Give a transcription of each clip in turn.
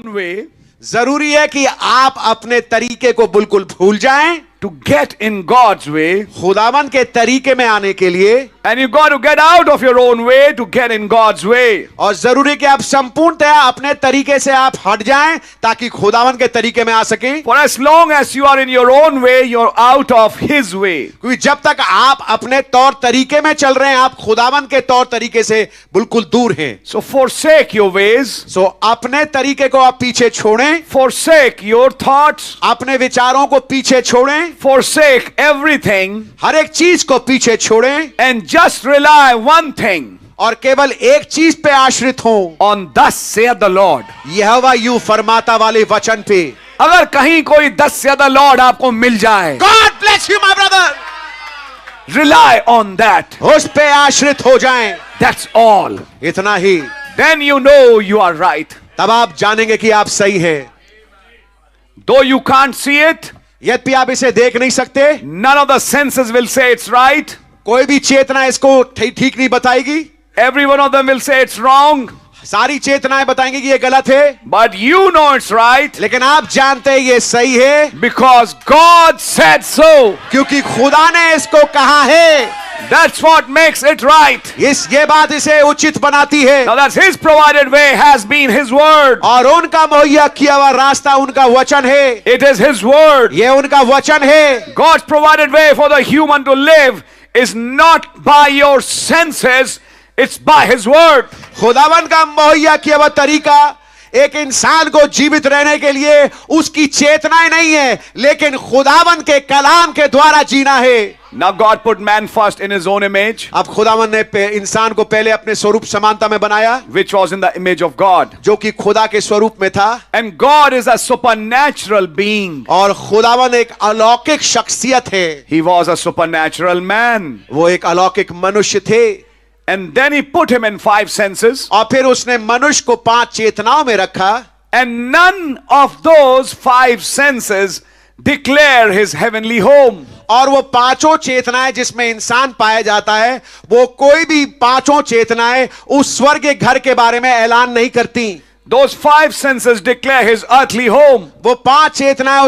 way जरूरी है कि आप अपने तरीके को बिल्कुल भूल जाएं, to get in God's way, खुदावन के तरीके में आने के लिए, and you got to get out of your own way to get in God's way. और जरूरी है कि आप संपूर्णतया अपने तरीके से आप हट जाएं ताकि खुदावन के तरीके में आ सकें। For as long as you are in your own way, you're out of His way. क्योंकि जब तक आप अपने तौर तरीके में चल रहे हैं, आप खुदावन के तौर तरीके से बिल्कुल दूर हैं। So forsake your ways, सो अपने तरीके को आप पीछे छोड़ें, forsake your thoughts, अपने विचारों को पीछे छोड़ें, forsake everything, हर एक चीज को पीछे छोड़ें and just rely one thing और केवल एक चीज पे आश्रित हों, on thus saith the Lord. यहोवा यूं फरमाता वाले वचन पे। अगर कहीं कोई thus saith the Lord आपको मिल जाए, God bless you my brother, rely on that. उस पे आश्रित हो जाएं, That's all. इतना ही। Then you know you are right. तब आप जानेंगे कि आप सही हैं। Though you can't see it, यद्यपि आप इसे देख नहीं सकते, none of the senses will say it's right. कोई भी चेतना इसको ठीक नहीं बताएगी, Every one of them will say it's wrong. सारी चेतनाएं बताएंगी कि ये गलत है, But you know it's right लेकिन आप जानते हैं ये सही है because God said so. क्योंकि खुदा ने इसको कहा है। That's what makes it right. ये बात इसे उचित बनाती है। Now that's His provided way has been His word. और उनका मुहैया किया हुआ रास्ता उनका वचन है, It is His word. ये उनका वचन है। God's provided way for the human to live is not by your senses, it's by His word. खुदावन का मुहैया किया हुआ तरीका एक इंसान को जीवित रहने के लिए उसकी चेतनाएं नहीं है, लेकिन खुदावन के कलाम के द्वारा जीना है। Now God put man first in His own image, अब खुदावन ने इंसान को पहले अपने स्वरूप समानता में बनाया, which was in the image of God. जो कि खुदा के स्वरूप में था। And God is a supernatural being. और खुदावन एक अलौकिक शख्सियत है, He was a supernatural man. वो एक अलौकिक मनुष्य थे। And then He put him in 5 senses. और फिर उसने मनुष्य को 5 चेतनाओं में रखा, And none of those 5 senses declare His heavenly home. और वो 5 चेतनाएं जिसमें इंसान पाया जाता है, वो कोई भी 5 चेतनाएं उस स्वर्ग के घर के बारे में ऐलान नहीं करती। Those 5 senses declare His earthly home. वो 5 चेतनाएं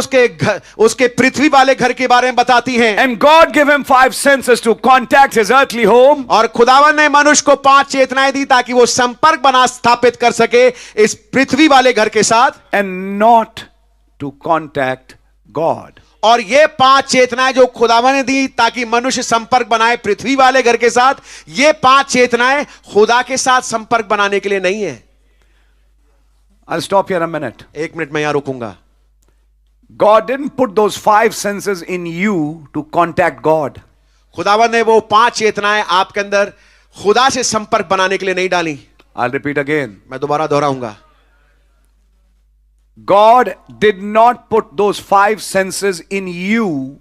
उसके पृथ्वी वाले घर के बारे में बताती हैं। And God gave him 5 senses to contact His earthly home. और खुदावन ने मनुष्य को 5 चेतनाएं दी ताकि वो संपर्क बना स्थापित कर सके इस पृथ्वी वाले घर के साथ, And not to contact God. और ये 5 चेतनाएं जो खुदावन ने दी ताकि मनुष्य संपर्क बनाए पृथ्वी वाले घर के साथ, ये 5 चेतनाएं खुदा के साथ संपर्क बनाने के लिए नहीं है। I'll stop here a minute. 1 minute में यहां रुकूंगा। God didn't put those 5 senses in you to contact God. खुदावन ने वो 5 चेतनाएं आपके अंदर खुदा से संपर्क बनाने के लिए नहीं डाली। I'll repeat again. मैं दोबारा दोहराऊंगा। God did not put those 5 senses in you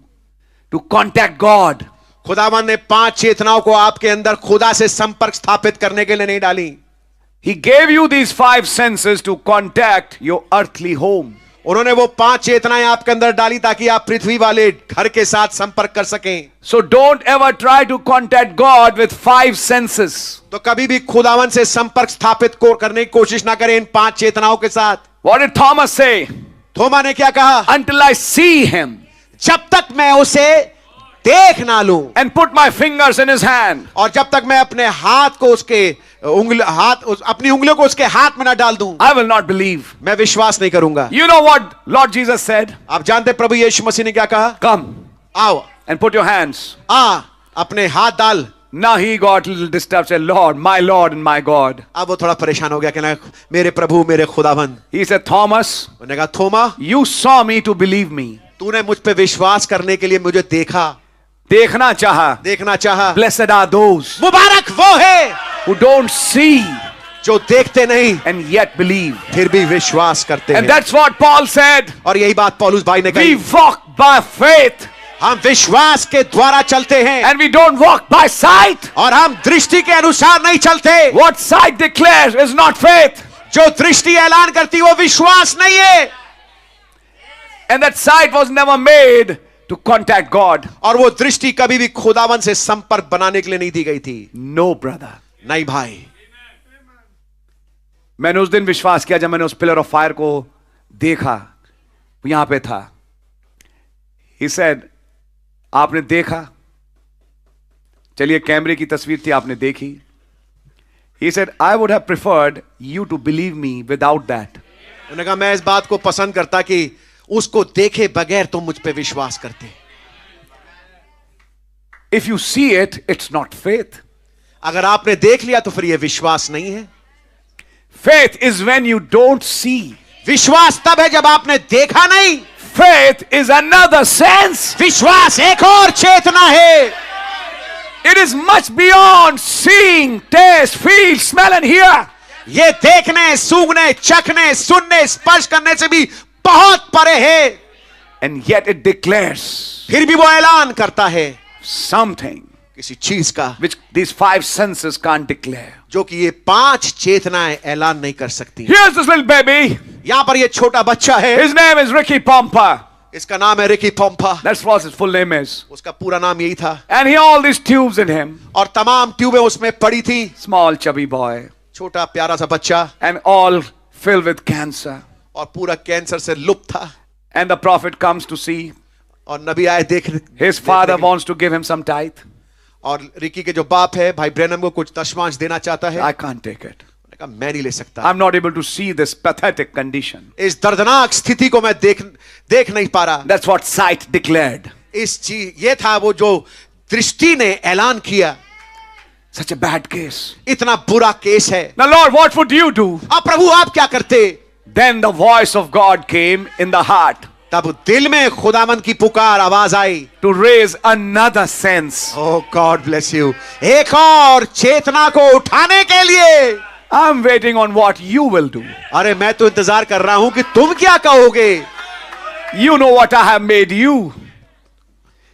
to contact God. खुदावन ने 5 चेतनाओं को आपके अंदर खुदा से संपर्क स्थापित करने के लिए नहीं डाली। He gave you these 5 senses to contact your earthly home. उन्होंने वो 5 चेतनाएं आपके अंदर डाली ताकि आप पृथ्वी वाले घर के साथ संपर्क कर सकें। So don't ever try to contact God with 5 senses. तो कभी भी खुदावन से संपर्क स्थापित करने की कोशिश ना करें इन 5 चेतनाओं के साथ। What did Thomas say? थोमा ने क्या कहा? Until I see Him जब तक मैं उसे देख ना लूं, and put my fingers in His hand. और जब तक मैं अपने हाथ को उसके अपनी उंगलियों को उसके हाथ में ना डाल दूं, I will not believe. मैं विश्वास नहीं करूंगा। You know what Lord Jesus said? आप जानते हैं प्रभु यीशु मसीह ने क्या कहा? Come आओ, and put your hands. अपने हाथ डाल। Now he got a little disturbed, said, Lord and my God. अब वो थोड़ा परेशान हो गया, कहना मेरे प्रभु मेरे खुदावन। He said, Thomas, उन्होंने कहा थोमा, you saw me to believe me. तूने मुझ पे विश्वास करने के लिए मुझे देखा, देखना चाहा. Blessed are those मुबारक वो है who don't see जो देखते नहीं and yet believe. फिर भी विश्वास करते And हैं। that's what Paul said. और यही बात पौलुस भाई ने We कही, walk by faith हम विश्वास के द्वारा चलते हैं and we don't walk by sight. और हम दृष्टि के अनुसार नहीं चलते। What sight declares is not faith. जो दृष्टि ऐलान करती वो विश्वास नहीं है। And that sight was never made to contact God. और वो दृष्टि कभी भी खुदावन से संपर्क बनाने के लिए नहीं दी गई थी। No, brother. नहीं भाई, मैंने उस दिन विश्वास किया जब मैंने उस पिलर ऑफ फायर को देखा, यहां पे था। He said, आपने देखा? चलिए, कैमरे की तस्वीर थी, आपने देखी। He said, I would have preferred you to believe me without that. उन्होंने कहा मैं इस बात को पसंद करता कि उसको देखे बगैर तुम मुझ पे विश्वास करते। If you see it, it's not faith. अगर आपने देख लिया तो फिर यह विश्वास नहीं है। Faith is when you don't see. विश्वास तब है जब आपने देखा नहीं। Faith is another sense. विश्वास एक और चेतना है। It is much beyond seeing, taste, feel, smell and hear. ये देखने, सूंघने, चखने, सुनने, स्पर्श करने से भी बहुत परे है। And yet it declares फिर भी वो ऐलान करता है something किसी चीज का which these 5 senses can't declare. जो कि ये 5 चेतनाएं ऐलान नहीं कर सकती। Here's this little baby. यहां पर ये छोटा बच्चा है। His name is Ricky Pompa. इसका नाम है Ricky पोम्पा। That's what his full name is. उसका पूरा नाम यही था। And he had all these tubes in him. और तमाम ट्यूबें उसमें पड़ी थी। Small chubby boy. छोटा प्यारा सा बच्चा। And all filled with cancer. और पूरा कैंसर से लुप्त था। And the prophet comes to see. और नबी आए देख। His father wants to give him some tithe. और रिकी के जो बाप है भाई ब्रैनम को कुछ दशमांश देना चाहता है। I can't take it. मैं नहीं ले सकता। I'm not able to see this pathetic condition. इस दर्दनाक स्थिति को मैं देख नहीं पा रहा। That's what sight declared. इस चीज ये था वो जो दृष्टि ने ऐलान किया। Such a bad case. इतना बुरा केस है। Now Lord, what would you do? अब प्रभु आप क्या करते? Then the voice of God came in the heart. तब दिल में खुदावन की पुकार आवाज आई। To raise another sense. Oh God bless you. एक और चेतना को उठाने के लिए। I'm waiting on what you will do. अरे मैं तो इंतजार कर रहा हूं कि तुम क्या कहोगे। You know what I have made you.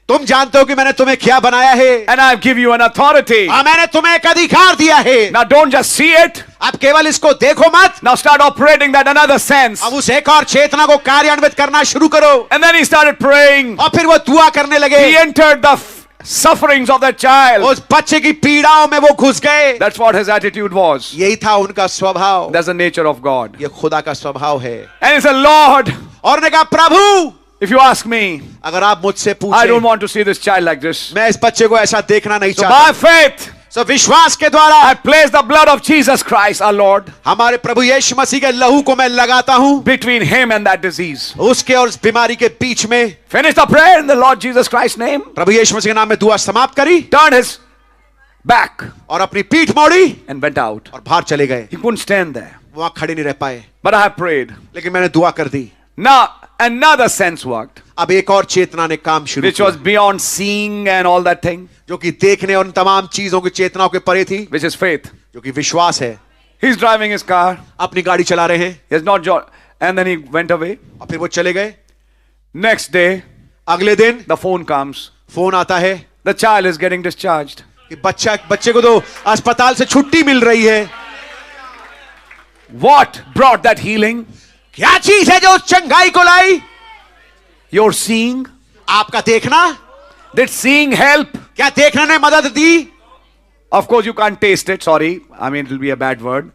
तुम जानते हो कि मैंने तुम्हें क्या बनाया है। And I give you an authority. मैंने तुम्हें एक अधिकार दिया है। Now don't just see it. अब केवल इसको देखो मत। Now start operating that another sense. अब उस एक और चेतना को कार्यान्वित करना शुरू करो। And then he started praying. और फिर वो दुआ करने लगे। He entered the sufferings of that child. उस बच्चे की पीड़ाओं में वो घुस गए। That's what his attitude was. यही था उनका स्वभाव। That's the nature of God. ये खुदा का स्वभाव है। And he said, Lord, और ने कहा प्रभु, if you ask me, अगर आप मुझसे I don't पूछें, want to see this child like this. मैं इस बच्चे को ऐसा देखना नहीं So चाहता। by faith, सो विश्वास के द्वारा I place the blood of Jesus Christ, our Lord, हमारे प्रभु यीशु मसीह के लहू को मैं लगाता हूं between him and that disease. उसके और उस बीमारी के बीच में। Finish the prayer in the Lord Jesus Christ's name. प्रभु यीशु मसीह के नाम में दुआ समाप्त करी Turned his back और अपनी पीठ मोड़ी and went out. और बाहर चले गए। He couldn't stand there. वहां खड़े नहीं रह पाए। But I have prayed. लेकिन मैंने दुआ कर दी। Now another sense worked, अब एक और चेतना ने काम शुरू which was किया, beyond seeing and all that thing, जो कि देखने और उन तमाम चीजों की चेतनाओं के परे थी, which is faith. जो कि विश्वास है। He's driving his car. अपनी गाड़ी चला रहे हैं He has not and then he went away. और फिर वो चले गए। Next day, अगले दिन the phone comes. फोन आता है The child is getting discharged. कि बच्चे को तो अस्पताल से छुट्टी मिल रही है। What brought that healing? क्या चीज है जो उस चंगाई को लाई? Your seeing. आपका देखना। Did seeing help? क्या देखने ने मदद दी? Of course you can't taste it, sorry. I mean it will be a bad word.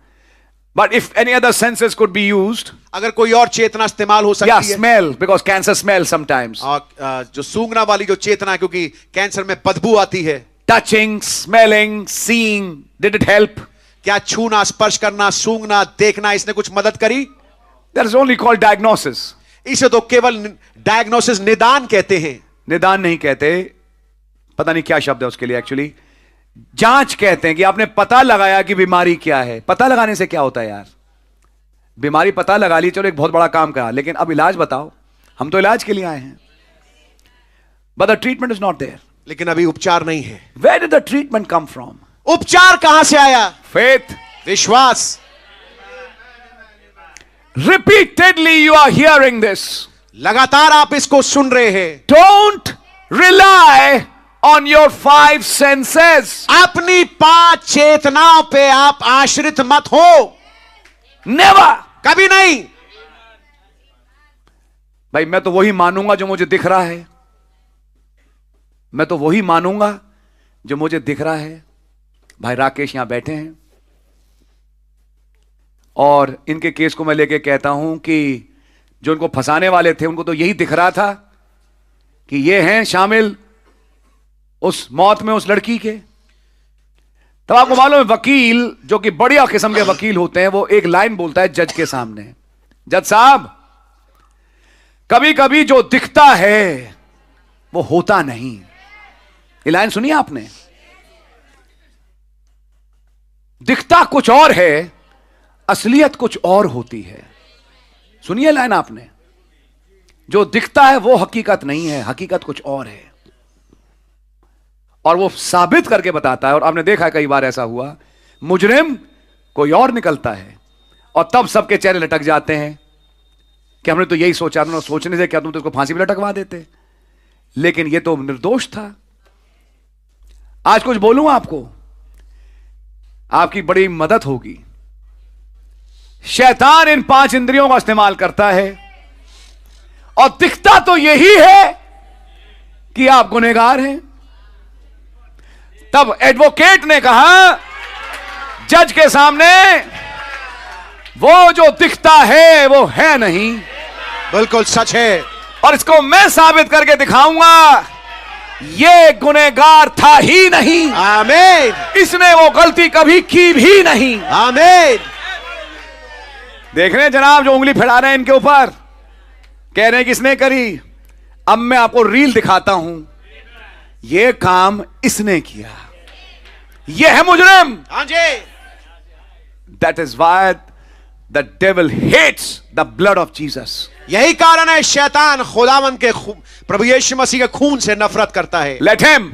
But if any other senses could be used. अगर कोई और चेतना इस्तेमाल हो सकती Yeah, है। smell, because cancer smells sometimes. और जो सूंघना वाली जो चेतना है, क्योंकि कैंसर में बदबू आती है। Touching, smelling, seeing, did it help? क्या छूना, स्पर्श करना, सूंघना, देखना, इसने कुछ मदद करी? That is only called diagnosis. इसे तो केवल डायग्नोसिस, निदान कहते हैं। निदान नहीं कहते, पता नहीं क्या शब्द है उसके लिए एक्चुअली। जांच कहते हैं कि आपने पता लगाया कि बीमारी क्या है। पता लगाने से क्या होता है यार? बीमारी पता लगा ली, चलो एक बहुत बड़ा काम करा, लेकिन अब इलाज बताओ। हम तो इलाज के लिए आए हैं, but the treatment is not there. लेकिन अभी उपचार नहीं है। Where did the treatment come from? उपचार कहां से आया? Faith. विश्वास। Repeatedly you are hearing this. लगातार आप इसको सुन रहे हैं। Don't rely on your 5 senses. अपनी 5 चेतनाओं पे आप आश्रित मत हो। Never. कभी नहीं। भाई मैं तो वही मानूंगा जो मुझे दिख रहा है। मैं तो वही मानूंगा जो मुझे दिख रहा है। भाई राकेश यहां बैठे हैं, और इनके केस को मैं लेके कहता हूं कि जो इनको फंसाने वाले थे उनको तो यही दिख रहा था कि ये हैं शामिल उस मौत में उस लड़की के। तब आपको मालूम है वकील जो कि बढ़िया किस्म के वकील होते हैं वो एक लाइन बोलता है जज के सामने, जज साहब कभी कभी जो दिखता है वो होता नहीं। ये लाइन सुनी आपने? दिखता कुछ और है, असलियत कुछ और होती है। सुनिए लाइन आपने, जो दिखता है वो हकीकत नहीं है, हकीकत कुछ और है। और वो साबित करके बताता है। और आपने देखा कई बार ऐसा हुआ, मुजरिम कोई और निकलता है और तब सबके चेहरे लटक जाते हैं कि हमने तो यही सोचा था, सोचने से क्या तुम तो इसको फांसी भी लटकवा देते, लेकिन ये तो निर्दोष था। आज कुछ बोलूं आपको, आपकी बड़ी मदद होगी। शैतान इन 5 इंद्रियों का इस्तेमाल करता है और दिखता तो यही है कि आप गुनहगार हैं। तब एडवोकेट ने कहा जज के सामने, वो जो दिखता है वो है नहीं। बिल्कुल सच है। और इसको मैं साबित करके दिखाऊंगा, ये गुनहगार था ही नहीं। आमीन। इसने वो गलती कभी की भी नहीं। आमीन। देख रहे हैं जनाब जो उंगली फैला रहे हैं इनके ऊपर, कह रहे हैं किसने करी। अब मैं आपको रील दिखाता हूं, ये काम इसने किया, ये है मुजरिम। हाँ जी। That is why the devil hates the blood of Jesus. यही कारण है शैतान खुदावन के प्रभु यीशु मसीह के खून से नफरत करता है। लेट हिम,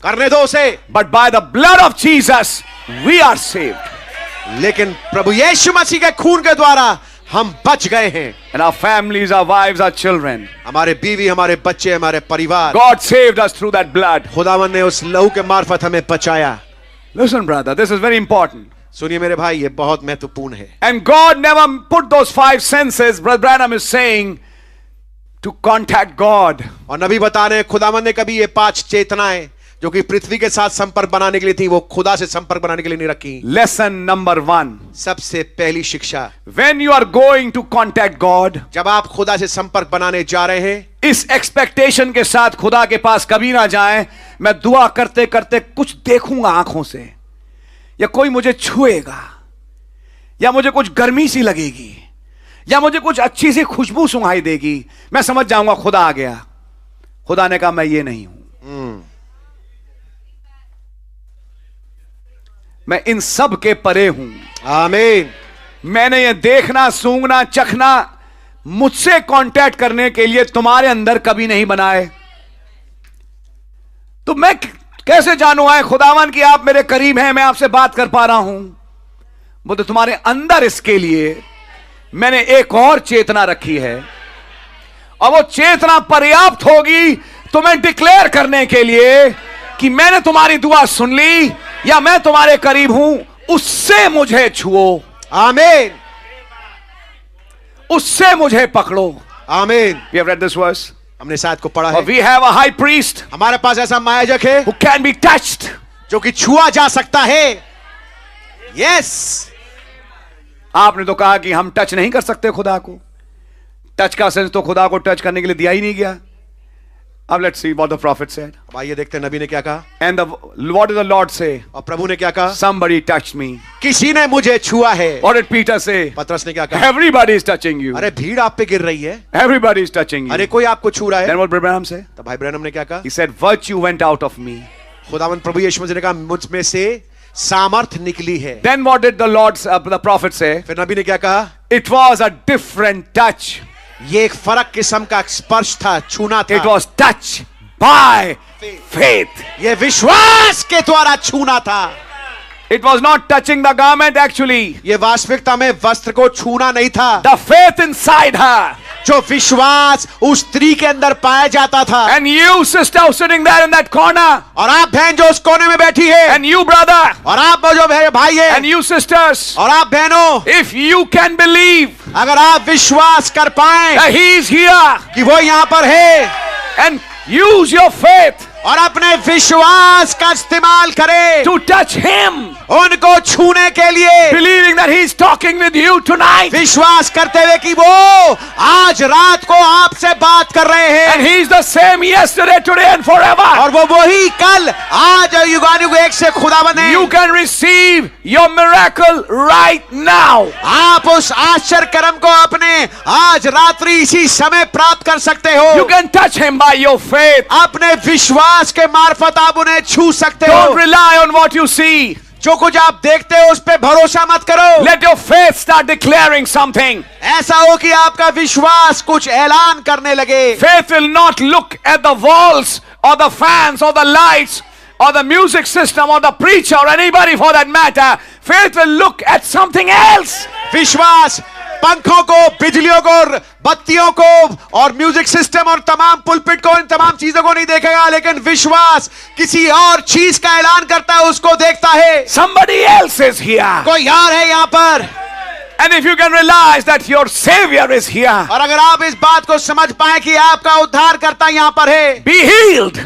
करने दो उसे। But by the blood of Jesus we are saved. लेकिन प्रभु यीशु मसीह के खून के द्वारा हम बच गए हैं। And our families, our wives, our children, हमारे बीवी, हमारे बच्चे, हमारे परिवार, God saved us through that blood. खुदावन ने उस लहू के मार्फत हमें बचाया। Listen brother, this is very important. सुनिए मेरे भाई, ये बहुत महत्वपूर्ण है। And God never put those 5 senses, Brother Branham is saying, to contact God. और नबी बता रहे हैं खुदावन ने कभी ये 5 चेतनाएं जो कि पृथ्वी के साथ संपर्क बनाने के लिए थी, वो खुदा से संपर्क बनाने के लिए नहीं रखी। Lesson number 1. सबसे पहली शिक्षा, When you are going to contact God, जब आप खुदा से संपर्क बनाने जा रहे हैं, इस एक्सपेक्टेशन के साथ खुदा के पास कभी ना जाएं, मैं दुआ करते करते कुछ देखूंगा आंखों से, या कोई मुझे छुएगा, या मुझे कुछ गर्मी सी लगेगी, या मुझे कुछ अच्छी सी खुशबू सुनाई देगी, मैं समझ जाऊंगा खुदा आ गया। खुदा ने कहा मैं ये नहीं हूं। मैं इन सब के परे हूं। आमीन। मैंने ये देखना, सूंघना, चखना मुझसे कांटेक्ट करने के लिए तुम्हारे अंदर कभी नहीं बनाए। तो मैं कैसे जानू आए खुदावन कि आप मेरे करीब हैं, मैं आपसे बात कर पा रहा हूं? बोले तुम्हारे अंदर इसके लिए मैंने एक और चेतना रखी है, और वो चेतना पर्याप्त होगी तुम्हें डिक्लेयर करने के लिए कि मैंने तुम्हारी दुआ सुन ली, या मैं तुम्हारे करीब हूं। उससे मुझे छुओ। आमीन। उससे मुझे पकड़ो। आमीन। We have read this verse. हमने शायद को पढ़ा है। We have a high priest हमारे पास ऐसा महायाजक है who can be touched, जो कि छुआ जा सकता है। यस। आपने तो कहा कि हम टच नहीं कर सकते खुदा को। टच का सेंस तो खुदा को टच करने के लिए दिया ही नहीं गया। अब let's see what the profit said. अब आइए देखते हैं नबी ने क्या कहा। And what did the Lord से? और प्रभु ने क्या कहा? Somebody touched me. किसी ने मुझे छुआ है। What did Peter say? पतरस ने क्या कहा? Everybody is touching you. अरे भीड़ आप पे गिर रही है। Everybody is touching you. अरे कोई आपको छू रहा है। Then what did Abraham say? तब भाई ब्रैनम ने क्या कहा? He said, virtue went out of me. खुदावंद प्रभु यीशु मसीह ने कहा मुझ में से सामर्थ निकली है। Then what did the Lord, the prophet say? फिर नबी ने क्या कहा? It was a different touch. ये एक फर्क किस्म का स्पर्श था, छूना था। It was touch by faith. ये विश्वास के द्वारा छूना था। It was not touching the garment actually. ये वास्तविकता में वस्त्र को छूना नहीं था। The faith inside her. जो विश्वास उस स्त्री के अंदर पाया जाता था। And you sister sitting there in that corner. और आप बहन जो उस कोने में बैठी है। And you brother. और आप जो भाई है। And you sisters. और आप बहनों। If you can believe. अगर आप विश्वास कर पाए that he is here. कि वो यहाँ पर है। And use your faith. और अपने विश्वास का इस्तेमाल करें to touch him. उनको छूने के लिए, believing that He's talking with you tonight. विश्वास करते हुए कि वो आज रात को आपसे बात कर रहे हैं, And He's the same yesterday, today, and forever. और वो वही कल आज और युगानुयुग एक से खुदावंद है। You can receive your miracle right now. आप उस आश्चर्य कर्म को अपने आज रात्रि इसी समय प्राप्त कर सकते हो। You can touch Him by your faith. अपने विश्वास के मार्फत आप उन्हें छू सकते Don't हो। rely on what you see. जो कुछ आप देखते हो उस पे भरोसा मत करो। Let your faith start declaring something. ऐसा हो कि आपका विश्वास कुछ ऐलान करने लगे। Faith will not look at the walls or the fans or the lights or the music system or the preacher or anybody for that matter. Faith will look at something else. विश्वास पंखों को, बिजलियों को, बत्तियों को और music system और तमाम pulpit को, इन तमाम चीजों को नहीं देखेगा, लेकिन विश्वास किसी और चीज का ऐलान करता है, उसको देखता है। Somebody else is here. कोई और है यहाँ पर। And if you can realize that your Savior is here, और अगर आप इस बात को समझ पाए कि आपका उद्धारकर्ता यहाँ पर है, be healed.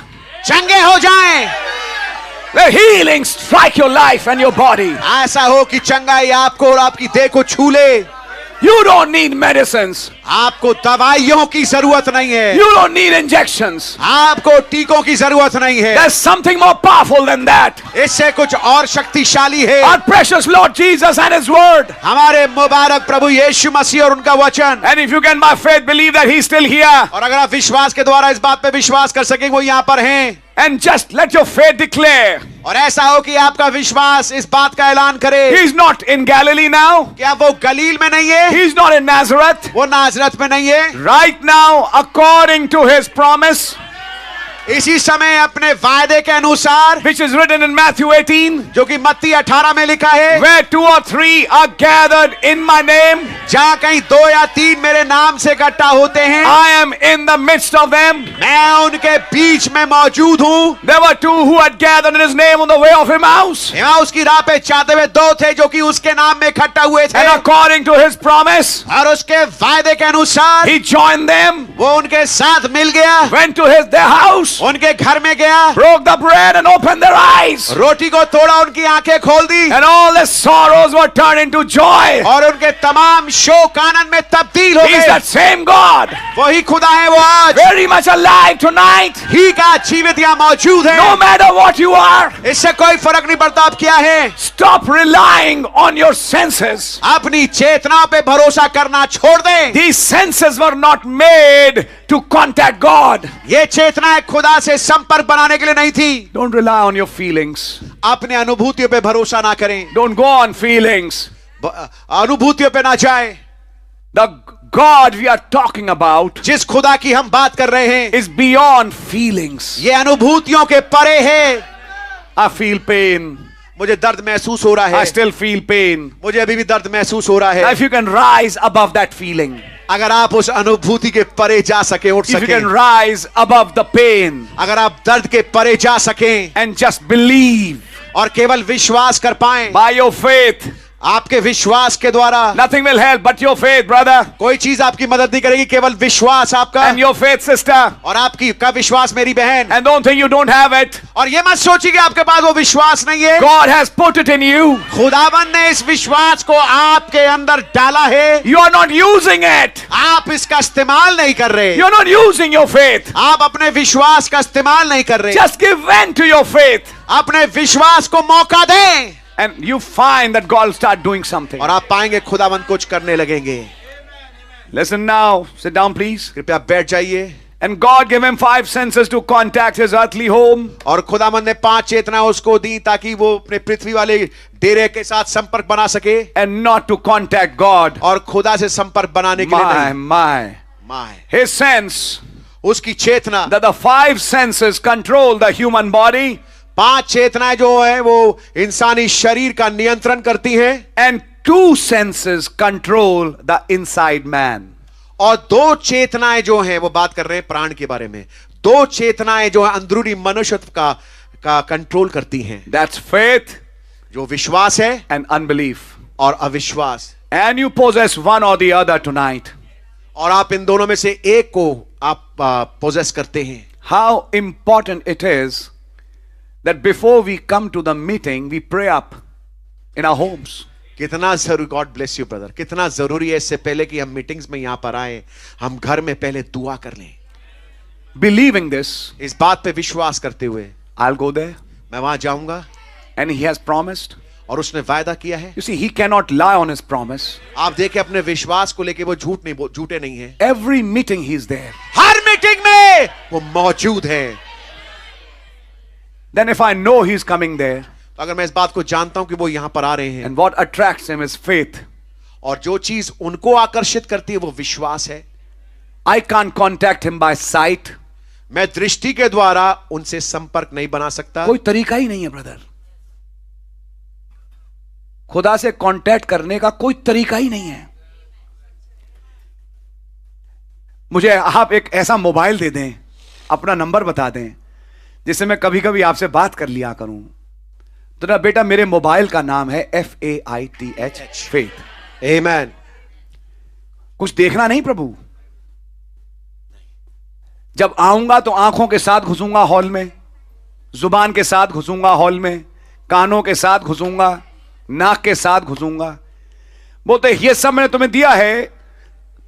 चंगे हो जाएं। The healing strike your life and your body. ऐसा हो कि चंगाई आपको और आपकी देह को छू ले। You don't need medicines. आपको दवाइयों की जरूरत नहीं है। You don't need injections. आपको टीकों की जरूरत नहीं है। There's something more powerful than that. इससे कुछ और शक्तिशाली है। Our precious Lord Jesus and His Word. हमारे मुबारक प्रभु यीशु मसीह और उनका वचन। And if you can by faith believe that He's still here, और अगर आप विश्वास के द्वारा इस बात पे विश्वास कर सकें वो यहाँ पर हैं, and just let your faith declare, और ऐसा हो कि आपका विश्वास इस बात का ऐलान करे। He's not in Galilee now. क्या वो गलील में नहीं है? He's not in Nazareth. वो नाजरत में नहीं है। Right now, according to His promise, इसी समय अपने वायदे के अनुसार, which is written in Matthew 18, जो कि मत्ती 18 में लिखा है, where 2 or 3 are gathered in my name, जहाँ कहीं 2 या 3 मेरे नाम से इकट्ठा होते हैं, I am in the midst of them. मैं उनके बीच में मौजूद हूँ। There were 2 who had gathered in His name on the way of Emmaus. Emmaus की राह पे जाते हुए 2 थे जो कि उसके नाम में इकट्ठा हुए थे, And according to His promise, और उसके वायदे के अनुसार He joined them, वो उनके साथ मिल गया, went to their house, उनके घर में गया, broke the bread and opened their eyes, रोटी को तोड़ा, उनकी आंखें खोल दी, and all their sorrows were turned into joy. और उनके तमाम शोक आनंद में तब्दील हो He's गए। that same God, वही खुदा है वो आज very much alive tonight. ही का जीवित यहाँ मौजूद है। No matter what you are, इससे कोई फर्क नहीं पड़ता आप क्या है। stop relying on your senses. अपनी चेतना पे भरोसा करना छोड़ दें। These senses were not made to contact God. ये चेतना खुदा से संपर्क बनाने के लिए नहीं थी। Don't rely on your feelings. अपने अनुभूतियों पे भरोसा ना करें, Don't go on feelings. अनुभूतियों पे ना जाएं। The God we are talking about जिस खुदा की हम बात कर रहे हैं, is beyond feelings. ये अनुभूतियों के परे है। I feel pain. मुझे दर्द महसूस हो रहा I है, still feel pain. मुझे अभी भी दर्द महसूस हो रहा है। If you can rise above that feeling, अगर आप उस अनुभूति के परे जा सके, उठ if you सके, can rise above the pain अगर आप दर्द के परे जा सकें and just believe और केवल विश्वास कर पाएं, by your faith, आपके विश्वास के द्वारा nothing will help but your faith, brother, कोई चीज आपकी मदद नहीं करेगी, केवल विश्वास आपका and your faith, sister. और आपकी का विश्वास मेरी बहन। And don't think you don't have it. और ये मत सोचिए कि आपके पास वो विश्वास नहीं है। God has put it in you. खुदावन ने इस विश्वास को आपके अंदर डाला है, You are not using it. आप इसका इस्तेमाल नहीं कर रहे। You're not using your faith. आप अपने विश्वास का इस्तेमाल नहीं कर रहे। Just give vent to your faith. अपने विश्वास को मौका दें, And you find that God will start doing something. और आप पाएंगे खुदावन कुछ करने लगेंगे। Listen now. Sit down, please. कृपया बैठ जाइए। And God gave him 5 senses to contact his earthly home. और खुदावन ने 5 चेतना उसको दी ताकि वो अपने पृथ्वी वाले डेरे के साथ संपर्क बना सके, And not to contact God. और खुदा से संपर्क बनाने के लिए My, नहीं। my. माय His sense उसकी चेतना, that the 5 senses control the human body, 5 चेतनाएं जो है वो इंसानी शरीर का नियंत्रण करती हैं, and 2 senses control the inside man. और 2 चेतनाएं जो हैं वो बात कर रहे हैं प्राण के बारे में। 2 चेतनाएं जो है अंदरूनी मनुष्यत्व का कंट्रोल करती हैं, That's faith जो विश्वास है and unbelief. और अविश्वास। And you possess one or the other tonight. और आप इन दोनों में से एक को आप पोजेस करते हैं। How important it is that before we come to the meeting, we pray up. in our homes. कितना जरूरी, गॉड ब्लेस यू ब्रदर, कितना जरूरी है इससे पहले कि हम मीटिंग्स में यहां पर आए, हम घर में पहले दुआ कर लें। Believing this, इस बात पे विश्वास करते हुए I'll go there, मैं वहां जाऊंगा, and he has promised. और उसने वायदा किया है। You see, he cannot lie on his promise. आप देखें अपने विश्वास को लेके वो झूठे नहीं है। Every meeting he's there. Her meeting में वो मौजूद है। Then if I know he's coming there, तो अगर मैं इस बात को जानता हूं कि वो यहां पर आ रहे हैं, and what attracts him is faith, और जो चीज उनको आकर्षित करती है वो विश्वास है। I can't contact him by sight. मैं दृष्टि के द्वारा उनसे संपर्क नहीं बना सकता। कोई तरीका ही नहीं है ब्रदर, खुदा से कांटेक्ट करने का कोई तरीका ही नहीं है। मुझे आप एक ऐसा मोबाइल दे दें, अपना नंबर बता दें, जिससे मैं कभी कभी आपसे बात कर लिया करूं। तो ना बेटा, मेरे मोबाइल का नाम है FAITH, फेथ। आमेन। कुछ देखना नहीं प्रभु, जब आऊंगा तो आंखों के साथ घुसूंगा हॉल में, जुबान के साथ घुसूंगा हॉल में, कानों के साथ घुसूंगा, नाक के साथ घुसूंगा। बोलते ये सब मैंने तुम्हें दिया है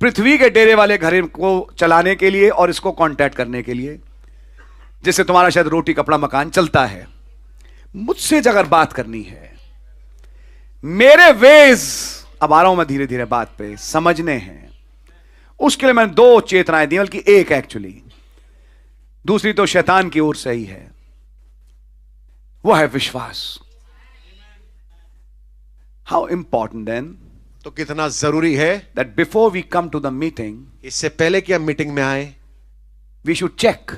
पृथ्वी के डेरे वाले घर को चलाने के लिए और इसको कांटेक्ट करने के लिए, जिससे तुम्हारा शायद रोटी कपड़ा मकान चलता है। मुझसे अगर बात करनी है, मेरे वेज, अब आ रहा हूं मैं धीरे धीरे बात पे, समझने हैं, उसके लिए मैंने 2 चेतनाएं दी, बल्कि एक एक्चुअली, दूसरी तो शैतान की ओर से ही है। वो है विश्वास। हाउ इंपॉर्टेंट देन, तो कितना जरूरी है that before we come to the meeting, इससे पहले कि हम मीटिंग में आए, वी शुड चेक,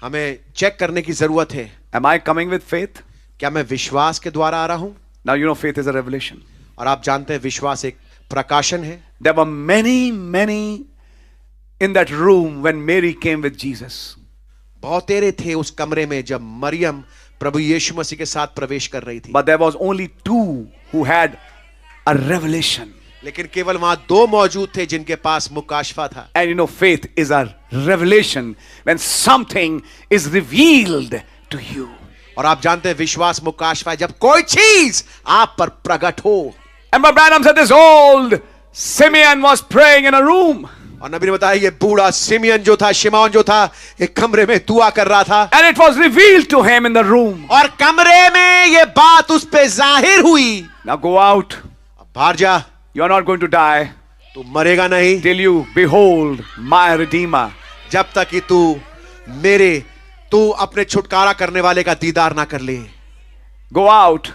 हमें चेक करने की जरूरत है। Am I coming with faith? क्या मैं विश्वास के द्वारा आ रहा हूं? Now you know faith is a revelation. और आप जानते हैं विश्वास एक प्रकाशन है। There were many in that room when Mary came with Jesus. बहुतेरे थे उस कमरे में जब मरियम प्रभु यीशु मसीह के साथ प्रवेश कर रही थी। But there was only 2 who had a revelation. लेकिन केवल वहां 2 मौजूद थे जिनके पास मुकाशफा था। And you know, faith is a revelation when something is revealed to you. और आप जानते हैं विश्वास मुकाशफा है जब कोई चीज आप पर प्रकट हो। And Brother Branham said this old Simeon was praying in a room. और नबी ने बताया ये बूढ़ा सिमियन जो था, शिमौन जो था, एक कमरे में दुआ कर रहा था। And it was revealed to him in the room. और कमरे में ये बात उस पे जाहिर हुई। Now go out. अब बाहर जा, You are not going to die तू मरेगा नहीं till you behold my Redeemer. जब तक कि तू अपने छुटकारा करने वाले का दीदार ना कर ले। Go out.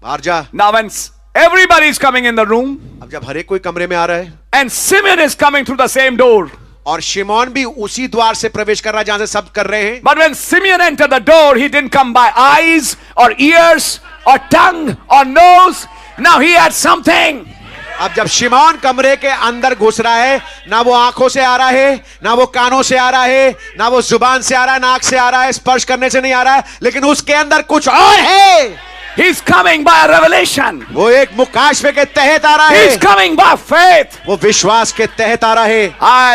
बाहर जा। Now when everybody is coming in the room, अब जब हर एक कोई कमरे में आ रहा है, and Simeon is coming through the same door. और शिमौन भी उसी द्वार से प्रवेश कर रहा है जहां से सब कर रहे हैं। But when Simeon entered the door, he didn't come by eyes or ears or tongue or nose. Now he had something. अब जब शिमौन कमरे के अंदर घुस रहा है, ना वो आंखों से आ रहा है, ना वो कानों से आ रहा है, ना वो जुबान से आ रहा है, नाक से आ रहा है, स्पर्श करने से नहीं आ रहा है, लेकिन उसके अंदर कुछ और है। He's coming by a revelation. वो एक मुकाशफे के तहत आ रहा है। He's coming by faith. वो विश्वास के तहत आ रहा है।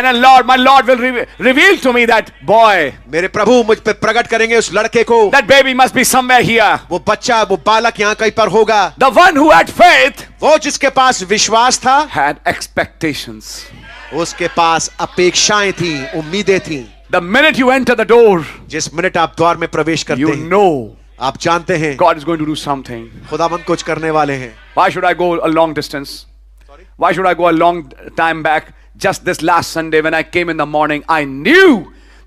And Lord, my Lord will reveal to me that boy. मेरे प्रभु मुझ पे प्रकट करेंगे उस लड़के को। That baby must be somewhere here. वो बच्चा, वो बालक यहाँ कहीं पर होगा। The one who had faith, वो जिसके पास विश्वास था, had expectations. उसके पास अपेक्षाएं थी, उम्मीदें थी। The minute you enter the door, जिस मिनट आप द्वार में प्रवेश करते you हैं, know आप जानते हैं God is going to do something. खुदावंद कुछ करने वाले हैं। Why should I go a long distance? Why should I go a long time back? Just this last Sunday when I came in the morning, I knew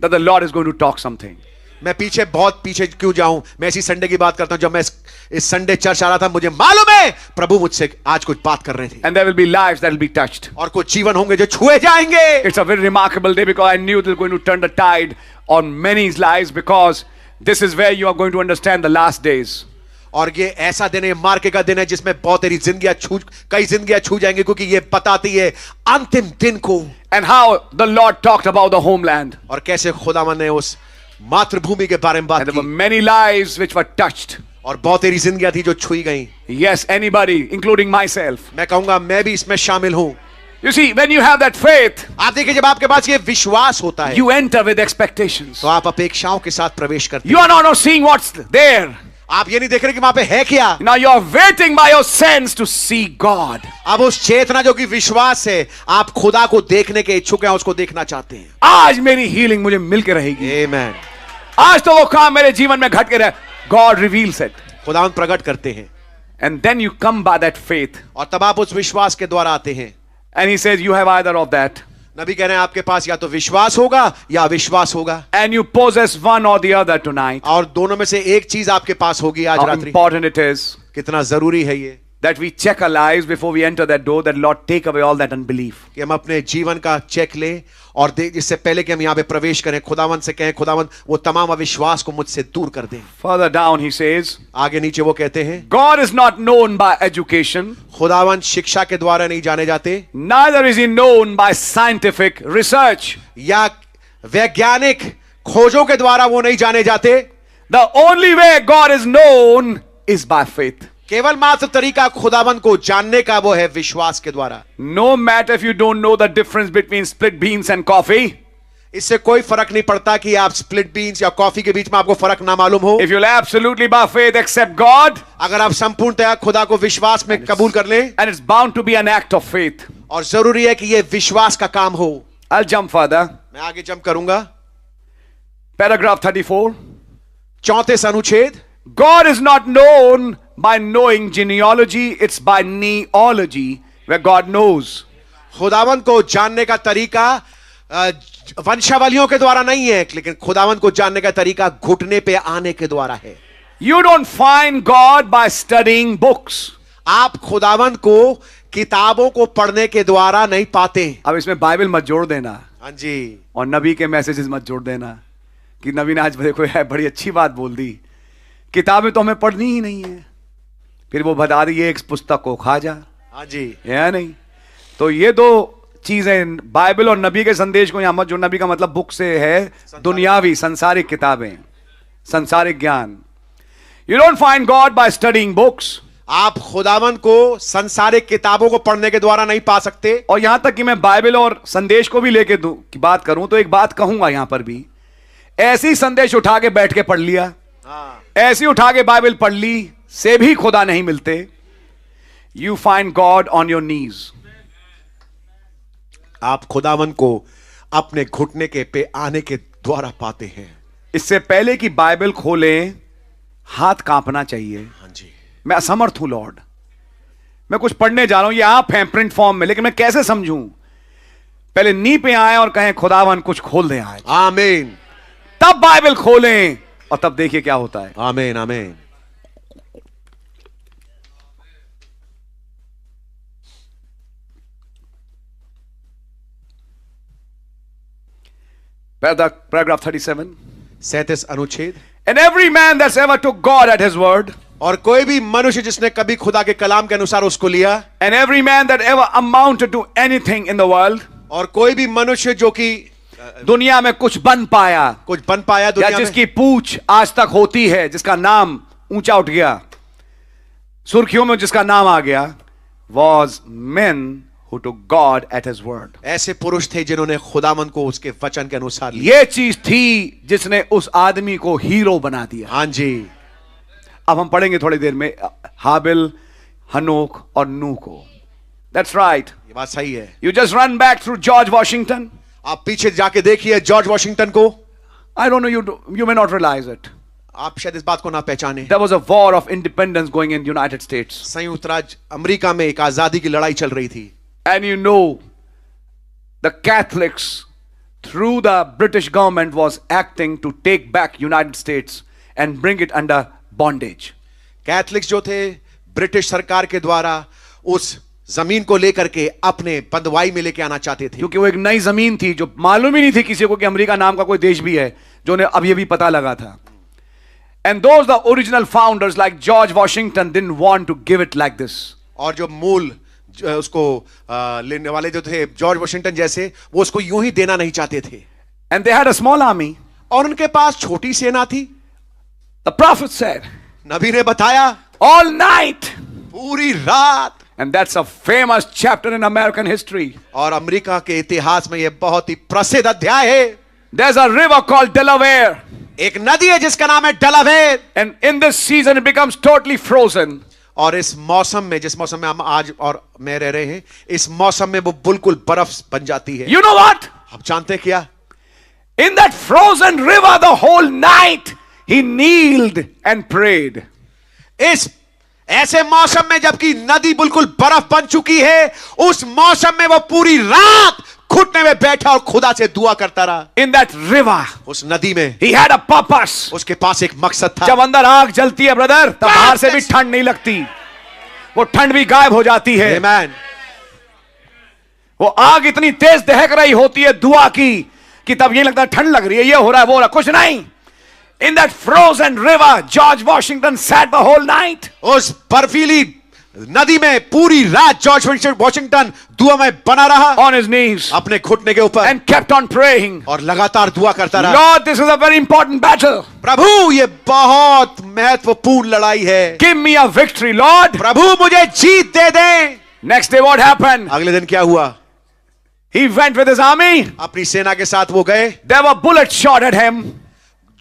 that the Lord is going to talk something. मैं बहुत पीछे क्यों जाऊं? मैं इसी Sunday की बात करता हूं। जब मैं इस संडे चर्च आ रहा था, मुझे मालूम है प्रभु मुझसे आज कुछ बात कर रहे थे। And there will be lives that will be touched. और कुछ जीवन होंगे जो छुए जाएंगे। It's a very remarkable day because I knew they're going to turn the tide on many lives, because this is where you are going to understand the last days. और ये ऐसा दिन है, मार्के का दिन है, जिसमें बहुत तेरी कई जिंदगियां छू जाएंगी, क्योंकि ये बताती है अंतिम दिन को। And how the Lord talked about the homeland. और कैसे खुदावंद ने उस मातृभूमि के बारे में बात And there were की। many lives which were touched. और बहुत तेरी जिंदगियां थी जो छुई गई। Yes, anybody, including myself. मैं कहूंगा मैं भी इसमें शामिल हूं। You see, when you have that faith, आप देखिए जब आपके पास ये विश्वास होता है, you enter with expectations. तो आप अपेक्षाओं के साथ प्रवेश करते You हैं। are not seeing what's there. आप ये नहीं देख रहे कि वहां पे है क्या। Now you are waiting by your sense to see God. अब उस चेतना जो कि विश्वास है, आप खुदा को देखने के इच्छुक हैं, उसको देखना चाहते हैं। आज मेरी हीलिंग मुझे मिल के रहेगी। आमेन। आज तो वो काम मेरे जीवन में घट के रहे। God reveals it. खुदावंद प्रकट करते हैं। And then you come by that faith. और तब आप उस विश्वास के द्वारा आते हैं। And he says, you have either of that. नबी कह रहे हैं आपके पास या तो विश्वास होगा या अविश्वास होगा। And you possess one or the other tonight. और दोनों में से एक चीज आपके पास होगी आज How रात्रि। important it is कितना जरूरी है ये that we check our lives before we enter that door, that Lord take away all that unbelief. कि हम अपने जीवन का चेक लें और इससे पहले कि हम यहाँ पे प्रवेश करें, खुदावंद से कहें, खुदावंद वो तमाम अविश्वास को मुझसे दूर कर दें। Further down he says, आगे नीचे वो कहते हैं, God is not known by education, खुदावंद शिक्षा के द्वारा नहीं जाने जाते, neither is he known by scientific research. या वैज्ञानिक खोजों के द्वारा वो नहीं जाने जाते। The only way God is known is by faith. केवल मात्र तरीका खुदावंद को जानने का वो है विश्वास के द्वारा। No matter if you don't know the difference between split beans and coffee. इससे कोई फर्क नहीं पड़ता कि आप स्प्लिट बीन्स या कॉफी के बीच में आपको फर्क ना मालूम हो। If you'll absolutely by faith accept God, अगर आप संपूर्णतया खुदा को विश्वास में कबूल कर लें, and it's bound to be an act of faith. और जरूरी है कि ये विश्वास का काम हो। I'll jump further. मैं आगे जंप करूंगा। Paragraph 34. 34 अनुच्छेद। God is not known by knowing genealogy, it's by neology where God knows. खुदावंद को जानने का तरीका वंशावलियों के द्वारा नहीं है, लेकिन खुदावंद को जानने का तरीका घुटने पे आने के द्वारा है। You don't find God by studying books. आप खुदावंद को किताबों को पढ़ने के द्वारा नहीं पाते। अब इसमें बाइबल मत जोड़ देना, हाँ जी, और नबी के मैसेजेस मत जोड़ देना कि नबी ने आज देखो है बड़ी अच्छी बात बोल दी, किताबें तो हमें पढ़नी ही नहीं है, फिर वो बता दी एक पुस्तक को खा जा। हाँ जी, है नहीं। तो ये दो चीजें, बाइबल और नबी के संदेश को यहां मत, जो नबी का मतलब बुक से है दुनियावी संसारिक किताबें, संसारिक ज्ञान। You don't find God by studying books. आप खुदावंद को संसारिक किताबों को पढ़ने के द्वारा नहीं पा सकते। और यहां तक कि मैं बाइबल और संदेश को भी लेके की बात करूं तो एक बात कहूंगा यहां पर भी, ऐसी संदेश उठा के बैठ के पढ़ लिया, ऐसी उठा के बाइबल पढ़ ली से भी खुदा नहीं मिलते। You find God on your knees. आप खुदावंद को अपने घुटने के पे आने के द्वारा पाते हैं। इससे पहले कि बाइबल खोलें हाथ कांपना चाहिए। हाँ जी, मैं असमर्थ हूं लॉर्ड, मैं कुछ पढ़ने जा रहा हूं, ये आप हैं प्रिंट फॉर्म में, लेकिन मैं कैसे समझूं? पहले नी पे आए और कहें खुदावन कुछ खोल दें आज, आमीन, तब बाइबल खोलें और तब देखिए क्या होता है। आमीन, आमीन। Paragraph 37. 37 अनुच्छेद। And every man that's ever took God at his word, और कोई भी मनुष्य जिसने कभी खुदा के कलाम के अनुसार उसको लिया, and every man that ever amounted to anything in the world, और कोई भी मनुष्य जो कि दुनिया में कुछ बन पाया, कुछ बन पाया या दुनिया जिसकी पूछ आज तक होती है, जिसका नाम ऊंचा उठ गया, सुर्खियों में जिसका नाम आ गया, was men who took God at his word. ऐसे पुरुष थे जिन्होंने खुदावंद को उसके वचन के अनुसार लिया। ये चीज थी जिसने उस आदमी को हीरो बना दिया। हाँ जी, अब हम पढ़ेंगे थोड़ी देर में हाबिल, हनोक और नूह को। That's right. ये बात सही है। You just run back through George Washington. आप पीछे जाके देखिए जॉर्ज वॉशिंगटन को। I don't know, you may not realize it. आप शायद इस बात को ना पहचाने। There was a war of independence going in United States. संयुक्त राज्य अमेरिका में एक आजादी की लड़ाई चल रही थी। And you know, the Catholics through the British government was acting to take back United States and bring it under bondage. Catholics जो थे ब्रिटिश सरकार के द्वारा उस जमीन को लेकर के अपने बंदवाई में लेके आना चाहते थे, क्योंकि वो एक नई जमीन थी जो मालूम ही नहीं थी किसी को कि अमेरिका नाम का कोई देश भी है, जो ने अब ये भी पता लगा था। And those the original founders like George Washington didn't want to give it like this. और जो मूल उसको लेने वाले जो थे जॉर्ज वॉशिंगटन जैसे, वो उसको यूं ही देना नहीं चाहते थे। And they had a small army. और उनके पास छोटी सेना थी। The prophet said, नबी ने बताया, all night. पूरी रात। And that's a famous chapter in American history. और अमेरिका के इतिहास में यह बहुत ही प्रसिद्ध अध्याय है। There's a river called Delaware. एक नदी है जिसका नाम है डलावेर। And in this season, it becomes totally frozen. और इस मौसम में, जिस मौसम में हम आज और मैं रह रहे हैं, इस मौसम में वो बिल्कुल बर्फ बन जाती है। You know what? आप जानते हैं क्या? In that frozen river, the whole night, he kneeled and prayed. इस ऐसे मौसम में जबकि नदी बिल्कुल बर्फ बन चुकी है, उस मौसम में वो पूरी रात घुटने में बैठा और खुदा से दुआ करता रहा। In that river, उस नदी में he had a purpose. उसके पास एक मकसद था। जब अंदर आग जलती है ब्रदर, तब बाहर से भी ठंड नहीं लगती, वो ठंड भी गायब हो जाती है। आमीन। वो आग इतनी तेज दहक रही होती है दुआ की कि तब ये लगता है ठंड लग रही है, ये हो रहा है, वो हो रहा है, कुछ नहीं। In that frozen river, George Washington sat the whole night. उस बर्फीली नदी में पूरी रात जॉर्ज वॉशिंगटन दुआ में बना रहा, On his knees अपने घुटने के ऊपर, and kept on praying. और लगातार दुआ करता रहा। Lord, this is a very important battle. प्रभु, ये बहुत महत्वपूर्ण लड़ाई है। Give me a victory, Lord. प्रभु, मुझे जीत दे दे। Next day, what happened? अगले दिन क्या हुआ? He went with his army. अपनी सेना के साथ वो गए। There were bullets shot at him.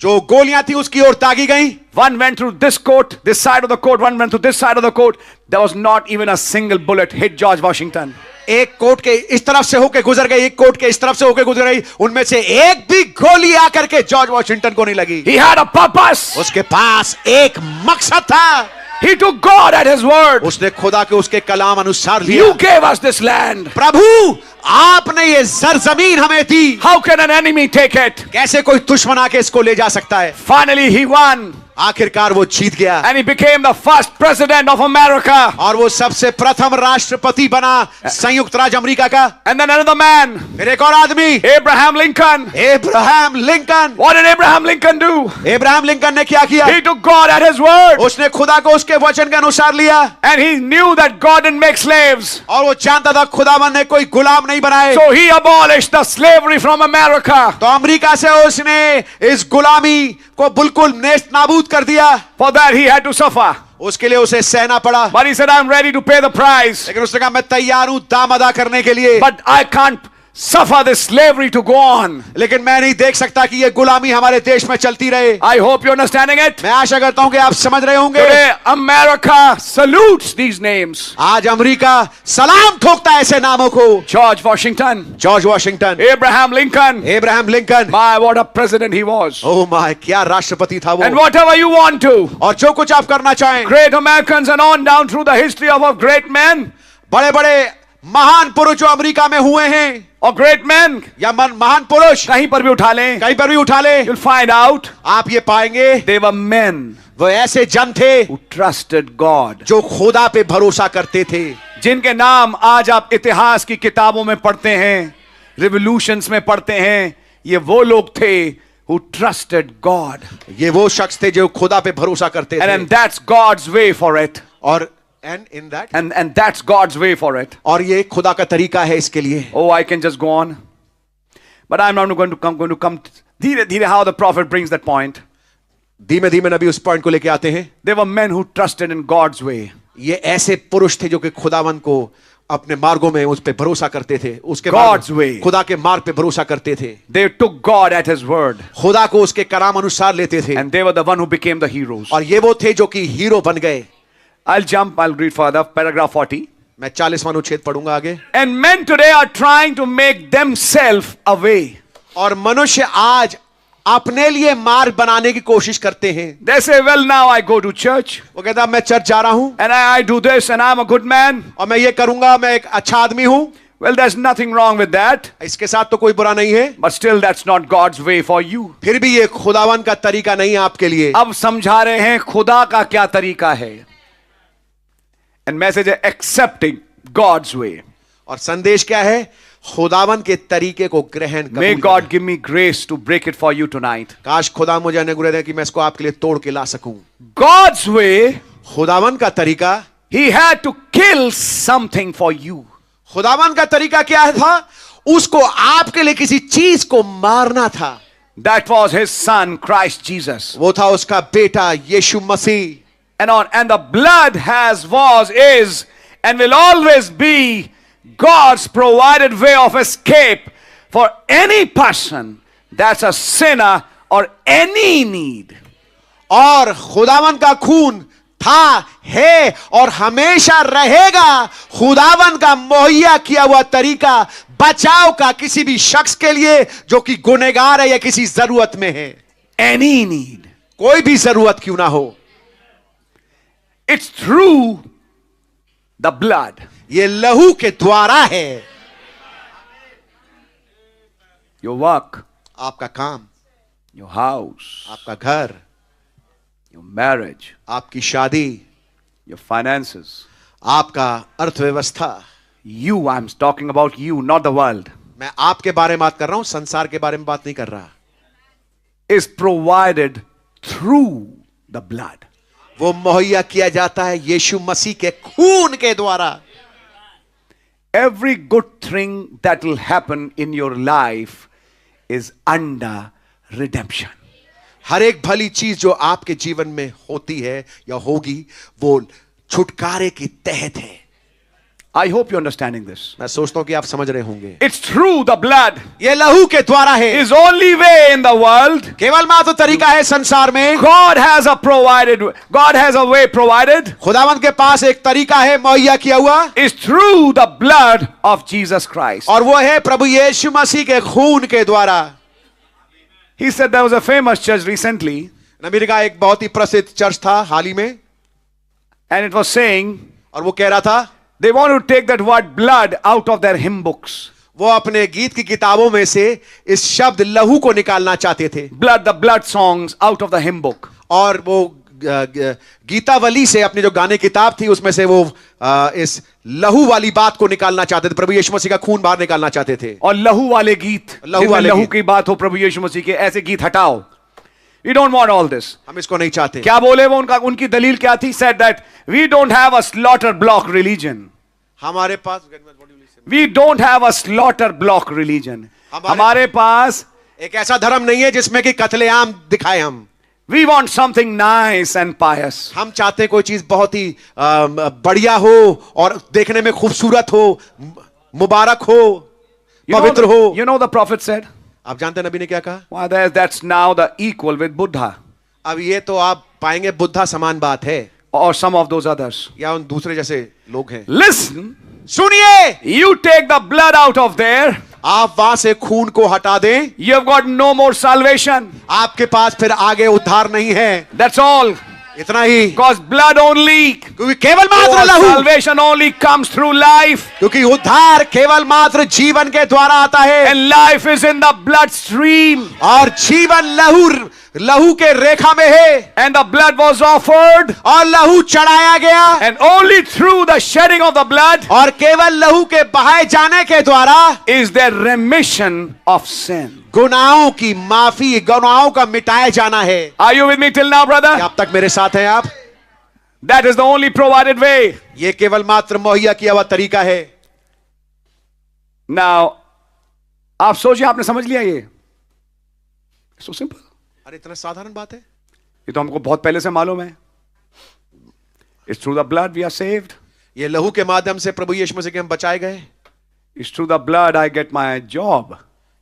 जो गोलियां थी उसकी ओर दागी गई। One went through this coat, this side of the coat. One went through this side of the coat. There was not even a single bullet hit George Washington. एक coat के इस तरफ से होके गुजर गई, एक कोट के इस तरफ से होके गुजर गई, उनमें से एक भी गोली आकर के जॉर्ज वॉशिंगटन को नहीं लगी। He had a purpose. उसके पास एक मकसद था। He took God at his word. उसने खुदा के उसके कलाम अनुसार लिया। You gave us this land. प्रभु, आपने ये सरजमीन हमें दी। How can an enemy take it? कैसे कोई दुश्मन आके इसको ले जा सकता है? Finally, he won. आखिरकार वो जीत गया And he became the first president of America. और वो सबसे प्रथम राष्ट्रपति बना संयुक्त राज्य अमेरिका का। And then another man, फिर एक और आदमी, Abraham Lincoln. Abraham Lincoln. What did Abraham Lincoln do? Abraham Lincoln ने क्या किया? He took God at his word. उसने खुदा को उसके वचन के अनुसार लिया And he knew that God didn't make slaves. और वो जानता था खुदावन ने कोई गुलाम नहीं बनाए। So he abolished the slavery from America. तो अमेरिका से उसने इस गुलामी को बिल्कुल नेस्त नाबूद कर दिया। For that he had to suffer. उसके लिए उसे सहना पड़ा। But he said, I'm ready to pay the price. लेकिन उसने कहा मैं तैयार हूं दाम अदा करने के लिए। But I can't suffer this slavery to go on. लेकिन मैं नहीं देख सकता कि ये गुलामी हमारे देश में चलती रहे। I hope you're understanding it. मैं आशा करता हूं कि आप समझ रहे होंगे। Today, America salutes these names. आज अमेरिका सलाम ठोकता है ऐसे नामों को। George Washington, George Washington, Abraham Lincoln. Abraham Lincoln. My, what a president he was. Oh my, क्या राष्ट्रपति था And वो। whatever you want to. और जो कुछ आप करना चाहें, Great Americans and on down through the history of our great men बड़े बड़े महान पुरुष जो अमेरिका में हुए हैं, or great men, या महान पुरुष कहीं पर भी उठा लें, कहीं पर भी उठा ले, you'll find out आप ये पाएंगे they were men वो ऐसे जन थे who trusted God. जो खुदा पे भरोसा करते थे। जिनके नाम आज आप इतिहास की किताबों में पढ़ते हैं, रिवोल्यूशंस में पढ़ते हैं, ये वो लोग थे who trusted God. ये वो शख्स थे जो खुदा पे भरोसा करते थे। And that's God's way for it. और in that, And that's God's way for it. और ये खुदा का तरीका है इसके लिए। Oh, I can just go on. But I'm not going to come धीरे धीरे how the prophet brings that point. धीमे धीमे नबी उस पॉइंट को लेके आते हैं। They were men who trusted in God's way. ये ऐसे पुरुष थे जो कि खुदावन को अपने मार्गों में उस पे भरोसा करते थे, उसके God's way. खुदा के मार्ग पे भरोसा करते थे। They took God at his word. खुदा को उसके कलाम अनुसार लेते थे। And they were the one who became the heroes. और ये वो थे जो कि हीरो बन गए। I'll read further, paragraph 40. मैं 40वां अनुच्छेद पढ़ूंगा आगे। And men today are trying to make themselves a way. और मनुष्य आज अपने लिए मार्ग बनाने की कोशिश करते हैं। They say, well, now I go to church. वो कहता मैं चर्च जा रहा हूं And I do this and I'm a good man. और मैं ये करूंगा, मैं एक अच्छा आदमी हूं। Well, there's nothing wrong with that. इसके साथ तो कोई बुरा नहीं है, But still, that's not God's way for you. फिर भी ये खुदावन का तरीका नहीं है आपके लिए। अब समझा रहे हैं खुदा का क्या तरीका है. And message है accepting God's way. और संदेश क्या है? खुदावन के तरीके को ग्रहण May कबूल God करें। give me grace to break it for you tonight. काश खुदा मुझे अनुग्रह दे कि मैं इसको आपके लिए तोड़ के ला सकूं। God's way, खुदावन का तरीका, He had to kill something for you. खुदावन का तरीका क्या था? उसको आपके लिए किसी चीज को मारना था। That was His Son, Christ Jesus. वो था उसका बेटा यीशु मसीह। And the blood was, is, and will always be God's provided way of escape for any person that's a sinner or any need. और खुदावन का खून था, है और हमेशा रहेगा खुदावन का मुहैया किया हुआ तरीका बचाव का किसी भी शख्स के लिए जो कि गुनहगार है या किसी जरूरत में है। Any need. कोई भी जरूरत क्यों ना हो, It's through the blood. ये लहू के द्वारा है। Your work, आपका काम, your house, आपका घर, your marriage, आपकी शादी, your finances. आपका अर्थव्यवस्था। You, I'm talking about you, not the world. मैं आपके बारे में बात कर रहा हूं, संसार के बारे में बात नहीं कर रहा। Is provided through the blood. वो मुहैया किया जाता है यीशु मसीह के खून के द्वारा। Every good thing that will happen in your life is under redemption. हर एक भली चीज जो आपके जीवन में होती है या होगी वो छुटकारे के तहत है। I hope you're understanding this. मैं सोचता हूं कि आप समझ रहे होंगे। It's through the blood. ये लहू के द्वारा है। Is only way in the world. केवल मात्र तरीका है संसार में। God has a way provided. खुदावंत के पास एक तरीका है मुहैया किया हुआ। Is through the blood of Jesus Christ. और वो है प्रभु यीशु मसीह के खून के द्वारा। He said there was a famous church recently, America एक बहुत ही प्रसिद्ध चर्च था हाल ही में, and it was saying और वो कह रहा था they want to take that word blood out of their hymn books. वो अपने गीत की किताबों में से इस शब्द लहू को निकालना चाहते थे। The blood songs out of the hymn book. और वो गीतावली से अपनी जो गाने किताब थी उसमें से वो इस लहू वाली बात को निकालना चाहते थे, प्रभु यीशु मसीह का खून बाहर निकालना चाहते थे। और लहू वाले गीत, लहू की बात हो प्रभु यीशु मसीह के, ऐसे गीत हटाओ। We don't want all this. हम इसको नहीं चाहते। क्या बोले वो, उनकी दलील क्या थी? Said that we don't have a slaughter block religion. हमारे पास We don't have a slaughter block religion. हमारे पास एक ऐसा धर्म नहीं है जिसमें कि कत्लेआम दिखाए हम। We want something nice and pious. हम चाहते हैं कोई चीज बहुत ही बढ़िया हो और देखने में खूबसूरत हो, मुबारक हो, पवित्र हो। You know the prophet said? आप जानते हैं नबी ने क्या कहा? Why that's now the equal with Buddha. अब ये तो आप पाएंगे बुद्धा समान बात है, or some of those others. या उन दूसरे जैसे लोग हैं। Listen, सुनिए, you take the blood out of there, आप वहां से खून को हटा दें, you have got no more salvation. आपके पास फिर आगे उद्धार नहीं है। That's all. इतना ही। Because blood only, क्योंकि केवल मात्र लहू, salvation only comes through life. क्योंकि उद्धार केवल मात्र जीवन के द्वारा आता है। And life is in the blood stream. और जीवन लहू के रेखा में है। And the blood was offered. और लहू चढ़ाया गया। And only through the shedding of the blood, और केवल लहू के बहाए जाने के द्वारा is there remission of sin. गुनाहों की माफी, गुनाहों का मिटाया जाना है। Are you with me till now, brother? क्या अब तक मेरे साथ हैं आप? That is the only provided way. ये केवल मात्र मुहैया किया हुआ तरीका है। Now, आप सोचिए, आपने समझ लिया ये? So simple. अरे इतना साधारण बात है। ये तो हमको बहुत पहले से मालूम है। It's through the blood we are saved. ये लहू के माध्यम से प्रभु यीशु मसीह के हम बचाए गए। It's through the blood I get my job.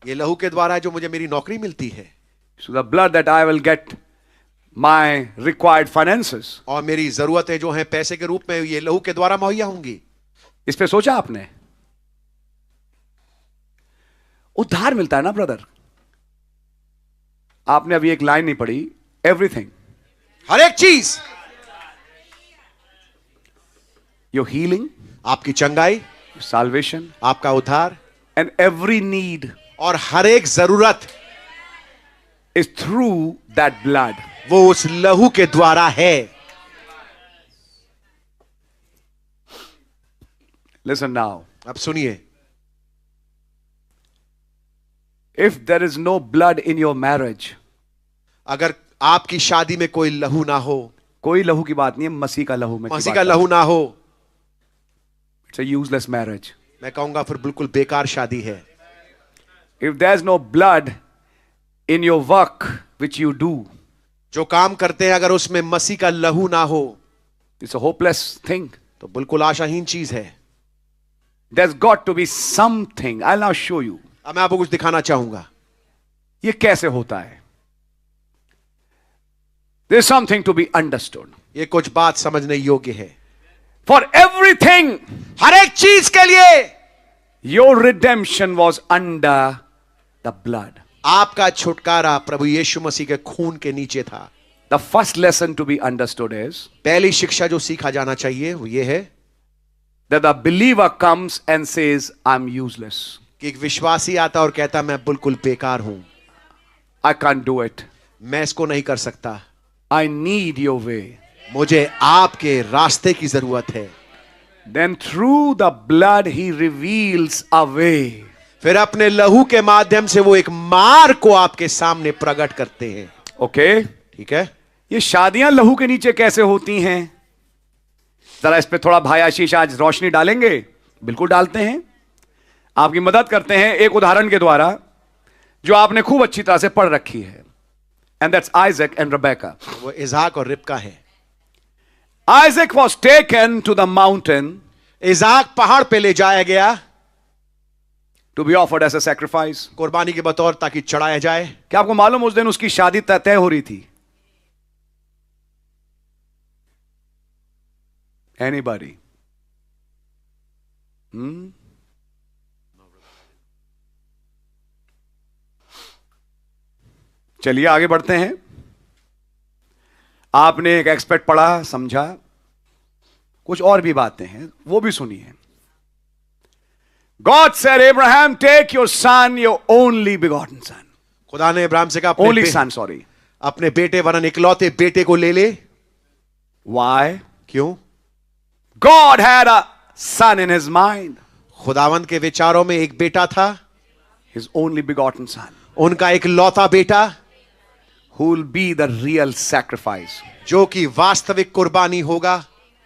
ये लहू के द्वारा जो मुझे मेरी नौकरी मिलती है। Through the blood that I will get my required finances. और मेरी जरूरतें जो हैं पैसे के रूप में, ये लहू के द्वारा मुहैया होंगी। इस पे सोचा आपने? उद्धार मिलता है ना ब्रदर। आपने अभी एक लाइन नहीं पढ़ी, एवरीथिंग, हर एक चीज, योर हीलिंग, आपकी चंगाई, साल्वेशन, आपका उद्धार, एंड एवरी नीड, और हर एक जरूरत इज थ्रू दैट ब्लड, वो उस लहू के द्वारा है। लिसन नाउ, अब सुनिए, if there is no blood in your marriage, अगर आपकी शादी में कोई लहू ना हो, कोई लहू की बात नहीं है, मसीह का लहू में, मसीह का लहू ना हो, इट्स अ यूजलेस मैरिज। मैं कहूंगा फिर बिल्कुल बेकार शादी है। If there is no blood in your work which you do, जो काम करते हैं अगर उसमें मसीह का लहू ना हो, इट्स अ होपलेस थिंग, तो बिल्कुल आशाहीन चीज है। There's got to be something. I'll now show you. अब मैं आपको कुछ दिखाना चाहूंगा। ये कैसे होता है? There's something to be understood. ये कुछ बात समझने योग्य है। For everything, हर एक चीज के लिए your redemption was under the blood. आपका छुटकारा प्रभु यीशु मसीह के खून के नीचे था। The first lesson to be understood is पहली शिक्षा जो सीखा जाना चाहिए वो ये है that the believer comes and says, I'm useless. कि एक विश्वासी आता और कहता मैं बिल्कुल बेकार हूं, I can't do it. मैं इसको नहीं कर सकता, I need your way. मुझे आपके रास्ते की जरूरत है। Then through the blood he reveals a way. फिर अपने लहू के माध्यम से वो एक मार्ग को आपके सामने प्रकट करते हैं। Okay? ठीक है, ये शादियां लहू के नीचे कैसे होती हैं? जरा इस पे थोड़ा भाई आशीष आज रोशनी डालेंगे। बिल्कुल डालते हैं, आपकी मदद करते हैं एक उदाहरण के द्वारा जो आपने खूब अच्छी तरह से पढ़ रखी है। And that's Isaac and Rebecca. वो इज़ाक और रिबका है। Isaac was taken to the mountain, इज़ाक पहाड़ पे ले जाया गया to be offered as a sacrifice, कुर्बानी के बतौर, ताकि चढ़ाया जाए। क्या आपको मालूम उस दिन उसकी शादी तय हो रही थी? Anybody? चलिए आगे बढ़ते हैं। आपने एक एक्सपेक्ट पढ़ा, समझा, कुछ और भी बातें हैं, वो भी सुनिए। God said, Abraham, take your son, your only begotten son. खुदा ने इब्राहिम से कहा Only son, sorry. अपने बेटे वरन इकलौते बेटे को ले ले। Why? क्यों? God had a son in his mind. खुदावंद के विचारों में एक बेटा था, His only begotten son, उनका एक लौता बेटा, who will be the real sacrifice. जो कि वास्तविक कुर्बानी होगा।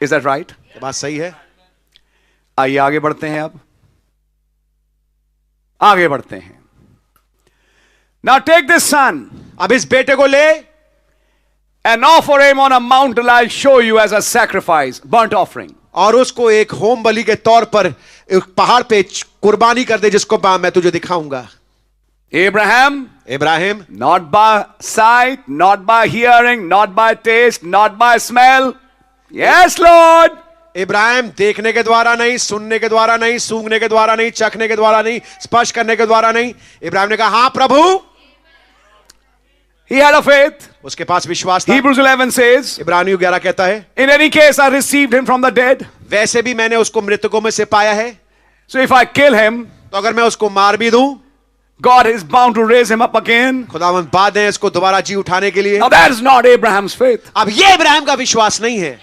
Is that right? ये बात सही है। आइए आगे बढ़ते हैं। अब आगे बढ़ते हैं। Now take this son अब इस बेटे को ले and offer him on a mountain I'll show you as a sacrifice, burnt offering. और उसको एक होम बलि के तौर पर एक पहाड़ पे कुर्बानी कर दे, जिसको मैं तुझे दिखाऊंगा। Abraham, Ibrahim, not by sight, not by hearing, not by taste, not by smell. Yes, Lord. Ibrahim देखने के द्वारा नहीं, सुनने के द्वारा नहीं, सूंघने के द्वारा नहीं, चखने के द्वारा नहीं, स्पर्श करने के द्वारा नहीं। इब्राहिम ने कहा हां प्रभु। He had a faith. उसके पास विश्वास था। Hebrews 11 says, इब्रानियों 11 कहता है, in any case I received him from the dead. वैसे भी मैंने उसको मृतकों में से पाया है, So if I kill him, तो अगर मैं उसको मार भी दूं, God is bound to raise him up again. खुदावंद बाद है इसको दोबारा जी उठाने के लिए। Now that is not Abraham's faith. अब ये इब्राहिम का विश्वास नहीं है,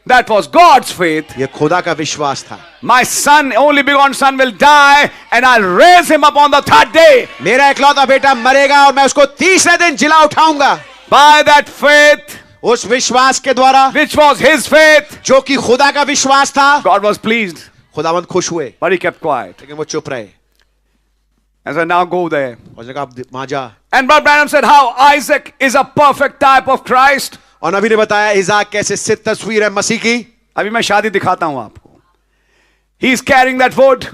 That was God's faith. ये खुदा का विश्वास था। My son, only begotten son, will die and I'll raise him up on the third day. मेरा इकलौता बेटा मरेगा और मैं उसको तीसरे दिन जिला उठाऊंगा। By that faith, उस विश्वास के द्वारा, which was his faith, जो कि खुदा का विश्वास था, God was pleased. खुदावंद खुश हुए, But he kept quiet. लेकिन वो चुप रहे। And said, now go there. और उसने कहा वहां जा। And Brother Branham said how Isaac is a perfect type of Christ. और नबी ने बताया इज़ाक कैसे सिद्ध तस्वीर है मसीह की। अभी मैं शादी दिखाता हूं आपको। He is carrying that wood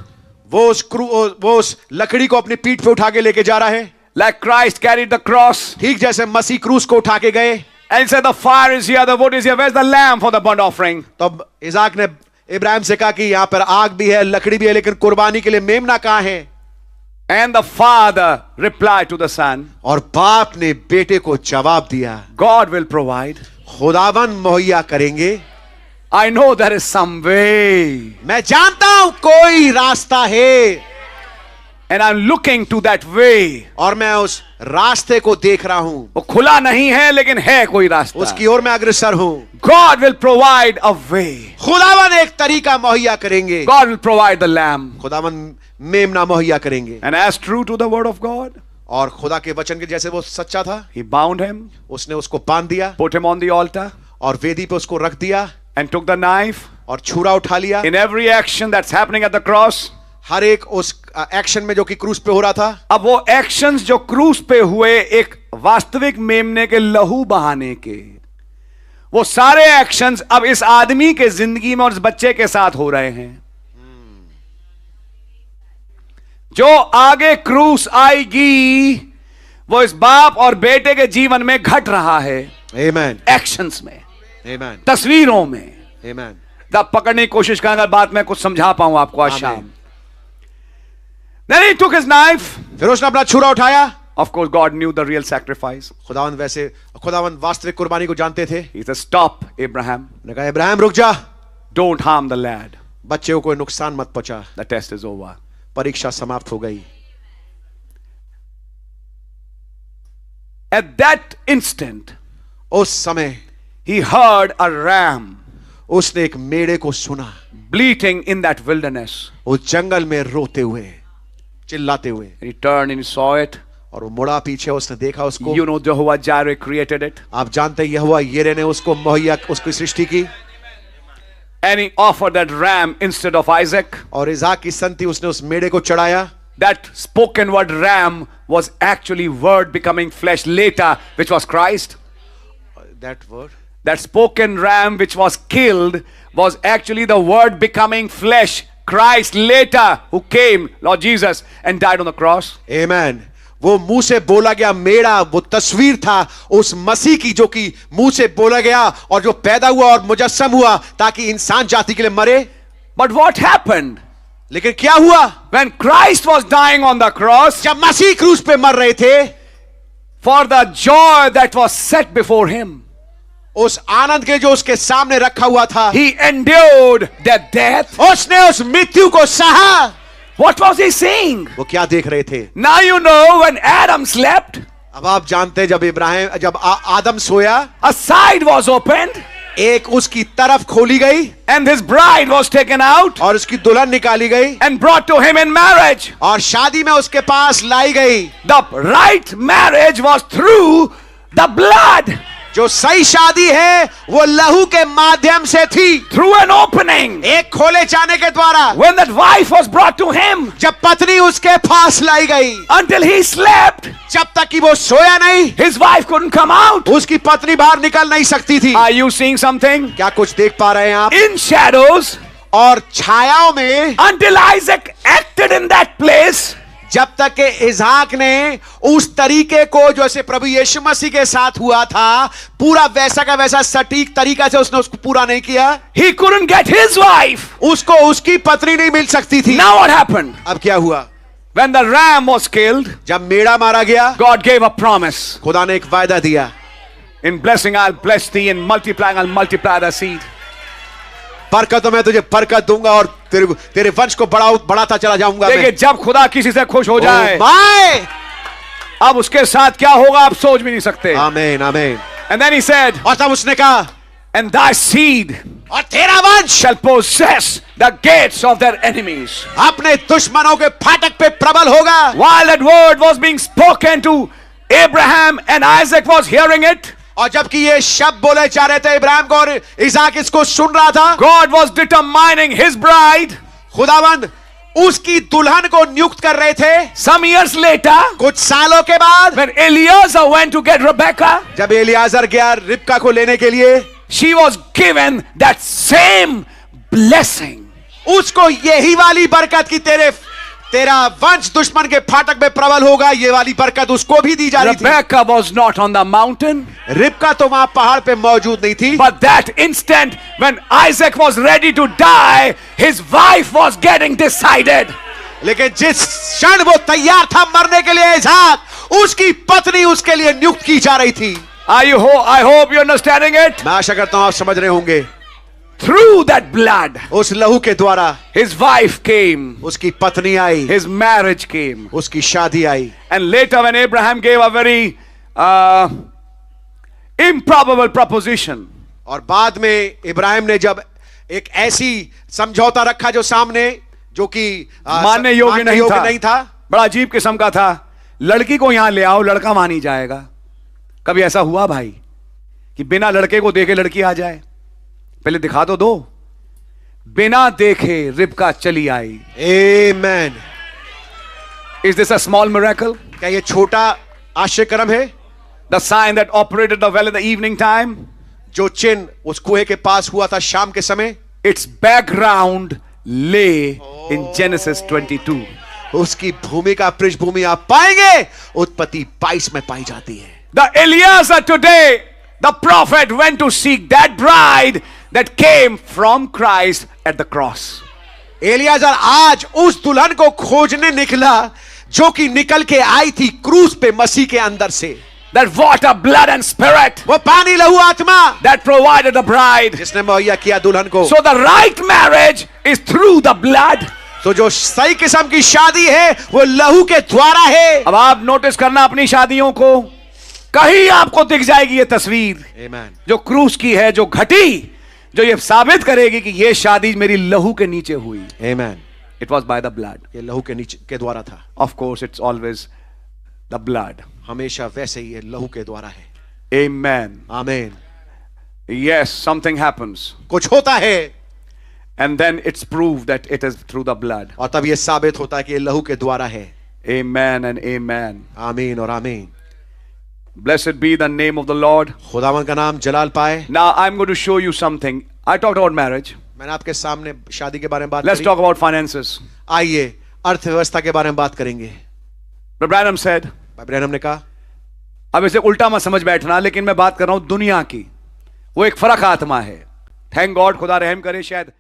वो उस लकड़ी को अपनी पीठ पे उठा के लेके जा रहा है, like Christ carried the cross. ठीक जैसे मसीह क्रूस को उठा के गए। And he said, the fire is here, the wood is here. Where's the lamb for the burnt offering? तब इज़ाक ने इब्राहिम से कहा कि यहाँ पर आग भी है, लकड़ी भी है, लेकिन कुर्बानी के लिए मेमना कहाँ है? And the father replied to the son, और बाप ने बेटे को जवाब दिया, God will provide. खुदावन मुहैया करेंगे। I know there is some way. मैं जानता हूं कोई रास्ता है, And I'm looking to that way. और मैं उस रास्ते को देख रहा हूं। वो खुला नहीं है लेकिन है कोई रास्ता। उसकी ओर मैं अग्रसर हूं। God will provide a way. खुदावन एक तरीका मुहैया करेंगे। God will provide the lamb. खुदावन मेमना मुहैया करेंगे। And as true to the word of God, और खुदा के वचन के जैसे वो सच्चा था, he bound him, उसने उसको बांध दिया, put him on the altar, और वेदी पे उसको रख दिया, and took the knife. और छुरा उठा लिया। In every action that's happening at the cross, हर एक उस एक्शन में जो कि क्रूस पे हो रहा था, अब वो एक्शंस जो क्रूस पे हुए एक वास्तविक मेमने के लहू बहाने के, वो सारे एक्शंस अब इस आदमी के जिंदगी में और इस बच्चे के साथ हो रहे हैं। जो आगे क्रूस आएगी वो इस बाप और बेटे के जीवन में घट रहा है। Amen. एक्शंस में, Amen. तस्वीरों में। Amen. तब पकड़ने की कोशिश करेंगे, बात मैं कुछ समझा पाऊं आपको आज Amen. शाम। Then he took his knife. फिर उसने अपना छुरा उठाया। Of course, God knew the real sacrifice. खुदावंद वास्तविक कुर्बानी को जानते थे। He said, "Stop, Abraham. ने कहा इब्राहिम रुक जा, Don't harm the lad. बच्चे को कोई नुकसान मत पहुंचा। The test is over." परीक्षा समाप्त हो गई। At that instant, उस समय he heard a ram उसने एक मेढ़े को सुना, bleating in that wilderness. उस जंगल में रोते हुए, चिल्लाते हुए। And he turned and he saw it. और वो मुड़ा पीछे, उसने देखा उसको। You know, Jehovah Jireh created it. आप जानते हैं यहोवा यिरे ने उसको मुहैया, उसकी सृष्टि की। And he offered that ram instead of Isaac. और इज़हाक की संति उसने उस मेढ़े को चढ़ाया। That spoken word ram was actually word becoming flesh later, which was Christ. That word. That spoken ram which was killed was actually the word becoming flesh, Christ later, who came, Lord Jesus, and died on the cross. Amen. वो मुंह से बोला गया मेढ़ा, वो तस्वीर था उस मसीह की, जो कि मुंह से बोला गया और जो पैदा हुआ और मुजस्सम हुआ ताकि इंसान जाति के लिए मरे। But what happened? लेकिन क्या हुआ? When Christ was dying on the cross, जब मसीह क्रूस पे मर रहे थे, for the joy that was set before him, उस आनंद के जो उसके सामने रखा हुआ था, he endured that death. उसने उस मृत्यु को सहा। What was he seeing? वो क्या देख रहे थे? Now you know, when Adam slept, अब आप जानते हैं जब आदम सोया, a side was opened एक उसकी तरफ खोली गई and his bride was taken out और उसकी दुल्हन निकाली गई and brought to him in marriage. और शादी में उसके पास लाई गई। The right marriage was through the blood, जो सही शादी है वो लहू के माध्यम से थी, through an opening. एक खोले जाने के द्वारा। When that wife was brought to him, जब पत्नी उसके पास लाई गई, until he slept, जब तक कि वो सोया नहीं, his wife couldn't come out. उसकी पत्नी बाहर निकल नहीं सकती थी। Are you seeing something? क्या कुछ देख पा रहे हैं आप? In shadows, और छायाओं में, until Isaac acted in that place, जब तक के इज़हाक ने उस तरीके को जैसे प्रभु यीशु मसीह के साथ हुआ था, पूरा वैसा का वैसा सटीक तरीका से उसने उसको पूरा नहीं किया, he couldn't get his wife. उसको उसकी पत्नी नहीं मिल सकती थी। Now what happened? अब क्या हुआ? When the ram was killed, जब मेढ़ा मारा गया, God gave a promise. खुदा ने एक वायदा दिया, In blessing I'll bless thee, in multiplying I'll multiply the seed. बरकत मैं तुझे बरकत दूंगा और तेरे वंश को बढ़ाता चला जाऊंगा। देखिए, जब खुदा किसी से खुश हो जाए, अब उसके साथ क्या होगा आप सोच भी नहीं सकते। आमीन आमीन। And then he said, और तब उसने कहा, and thy seed और तेरा वंश shall possess the gates of their enemies. अपने दुश्मनों के फाटक पे प्रबल होगा। While that word was being spoken to Abraham and Isaac was hearing it, और जबकि ये शब्द बोले जा रहे थे इब्राहिम को और इज़हाक इसको सुन रहा था, God was determining his bride. खुदावंद उसकी दुल्हन को नियुक्त कर रहे थे। Some years later, कुछ सालों के बाद, when Eliezer went to get Rebecca, जब एलियाजर गया रिबका को लेने के लिए, she was given that same blessing. उसको यही वाली बरकत की तेरा वंश दुश्मन के फाटक में प्रबल होगा, ये वाली बरकत उसको भी दी जा रही थी। Rebecca was not on the mountain, रिबका तो वहां पहाड़ पे मौजूद नहीं थी, but that instant when Isaac was ready to die, his wife was getting decided. लेकिन जिस क्षण वो तैयार था मरने के लिए इज़हाक, उसकी पत्नी उसके लिए नियुक्त की जा रही थी। I hope you're understanding it. मैं आशा करता हूं आप समझ रहे होंगे। Through that blood, उस लहू के द्वारा his wife came, उसकी पत्नी आई, his marriage came. उसकी शादी आई। And later when Abraham gave a very improbable proposition, और बाद में इब्राहिम ने जब एक ऐसी समझौता रखा जो सामने, जो कि मानने योग्य नहीं था, बड़ा अजीब किस्म का था। लड़की को यहां ले आओ, लड़का वहां नहीं जाएगा। कभी ऐसा हुआ भाई कि बिना लड़के को देखे लड़की आ जाए? पहले दिखा तो दो। बिना देखे रिबका चली आई। आमेन। Is this a small miracle? क्या ये छोटा आश्चर्यक्रम है? The sign that operated the well in the evening time, जो चिन्ह उस कुएं के पास हुआ था शाम के समय, its background lay in Genesis 22. उसकी भूमिका पृष्ठभूमि आप पाएंगे उत्पत्ति 22 में पाई जाती है। The Eliezer today the prophet went to seek that bride that came from Christ at the cross. Eliezer आज उस दुल्हन को खोजने निकला जो कि निकल के आई थी क्रूस पे मसीह के अंदर से. That water, blood and spirit वो पानी, लहू, आत्मा that provided the bride. जिसने मुहैया किया दुल्हन को. So the right marriage is through the blood. तो जो सही किस्म की शादी है वो लहू के द्वारा है. अब आप नोटिस करना अपनी शादियों को, कहीं आपको दिख जाएगी ये तस्वीर Amen. जो क्रूस की है, जो घटी, जो ये साबित करेगी कि ये शादी मेरी लहू के नीचे हुई. Amen. It was by the blood. ये लहू के नीचे के द्वारा था. Of course, it's always the blood. हमेशा वैसे ही ये लहू के द्वारा है. Amen. आमीन. Yes, something happens. कुछ होता है And then it's proved that it is through the blood. और तब ये साबित होता है कि ये लहू के द्वारा है. Amen and amen. आमीन और आमीन. Blessed be the name of the Lord. खुदावन का नाम जलाल पाए. Now I'm going to show you something. I talked about marriage. मैंने आपके सामने शादी के बारे में बात Let's करी. talk about finances. आइए अर्थव्यवस्था के बारे में बात करेंगे. Brother Branham said, भाई ब्रैनम ने कहा, अब इसे उल्टा मत समझ बैठना, लेकिन मैं बात कर रहा हूं दुनिया की. वो एक फर्क आत्मा है. थैंक गॉड, खुदा रहम करे. शायद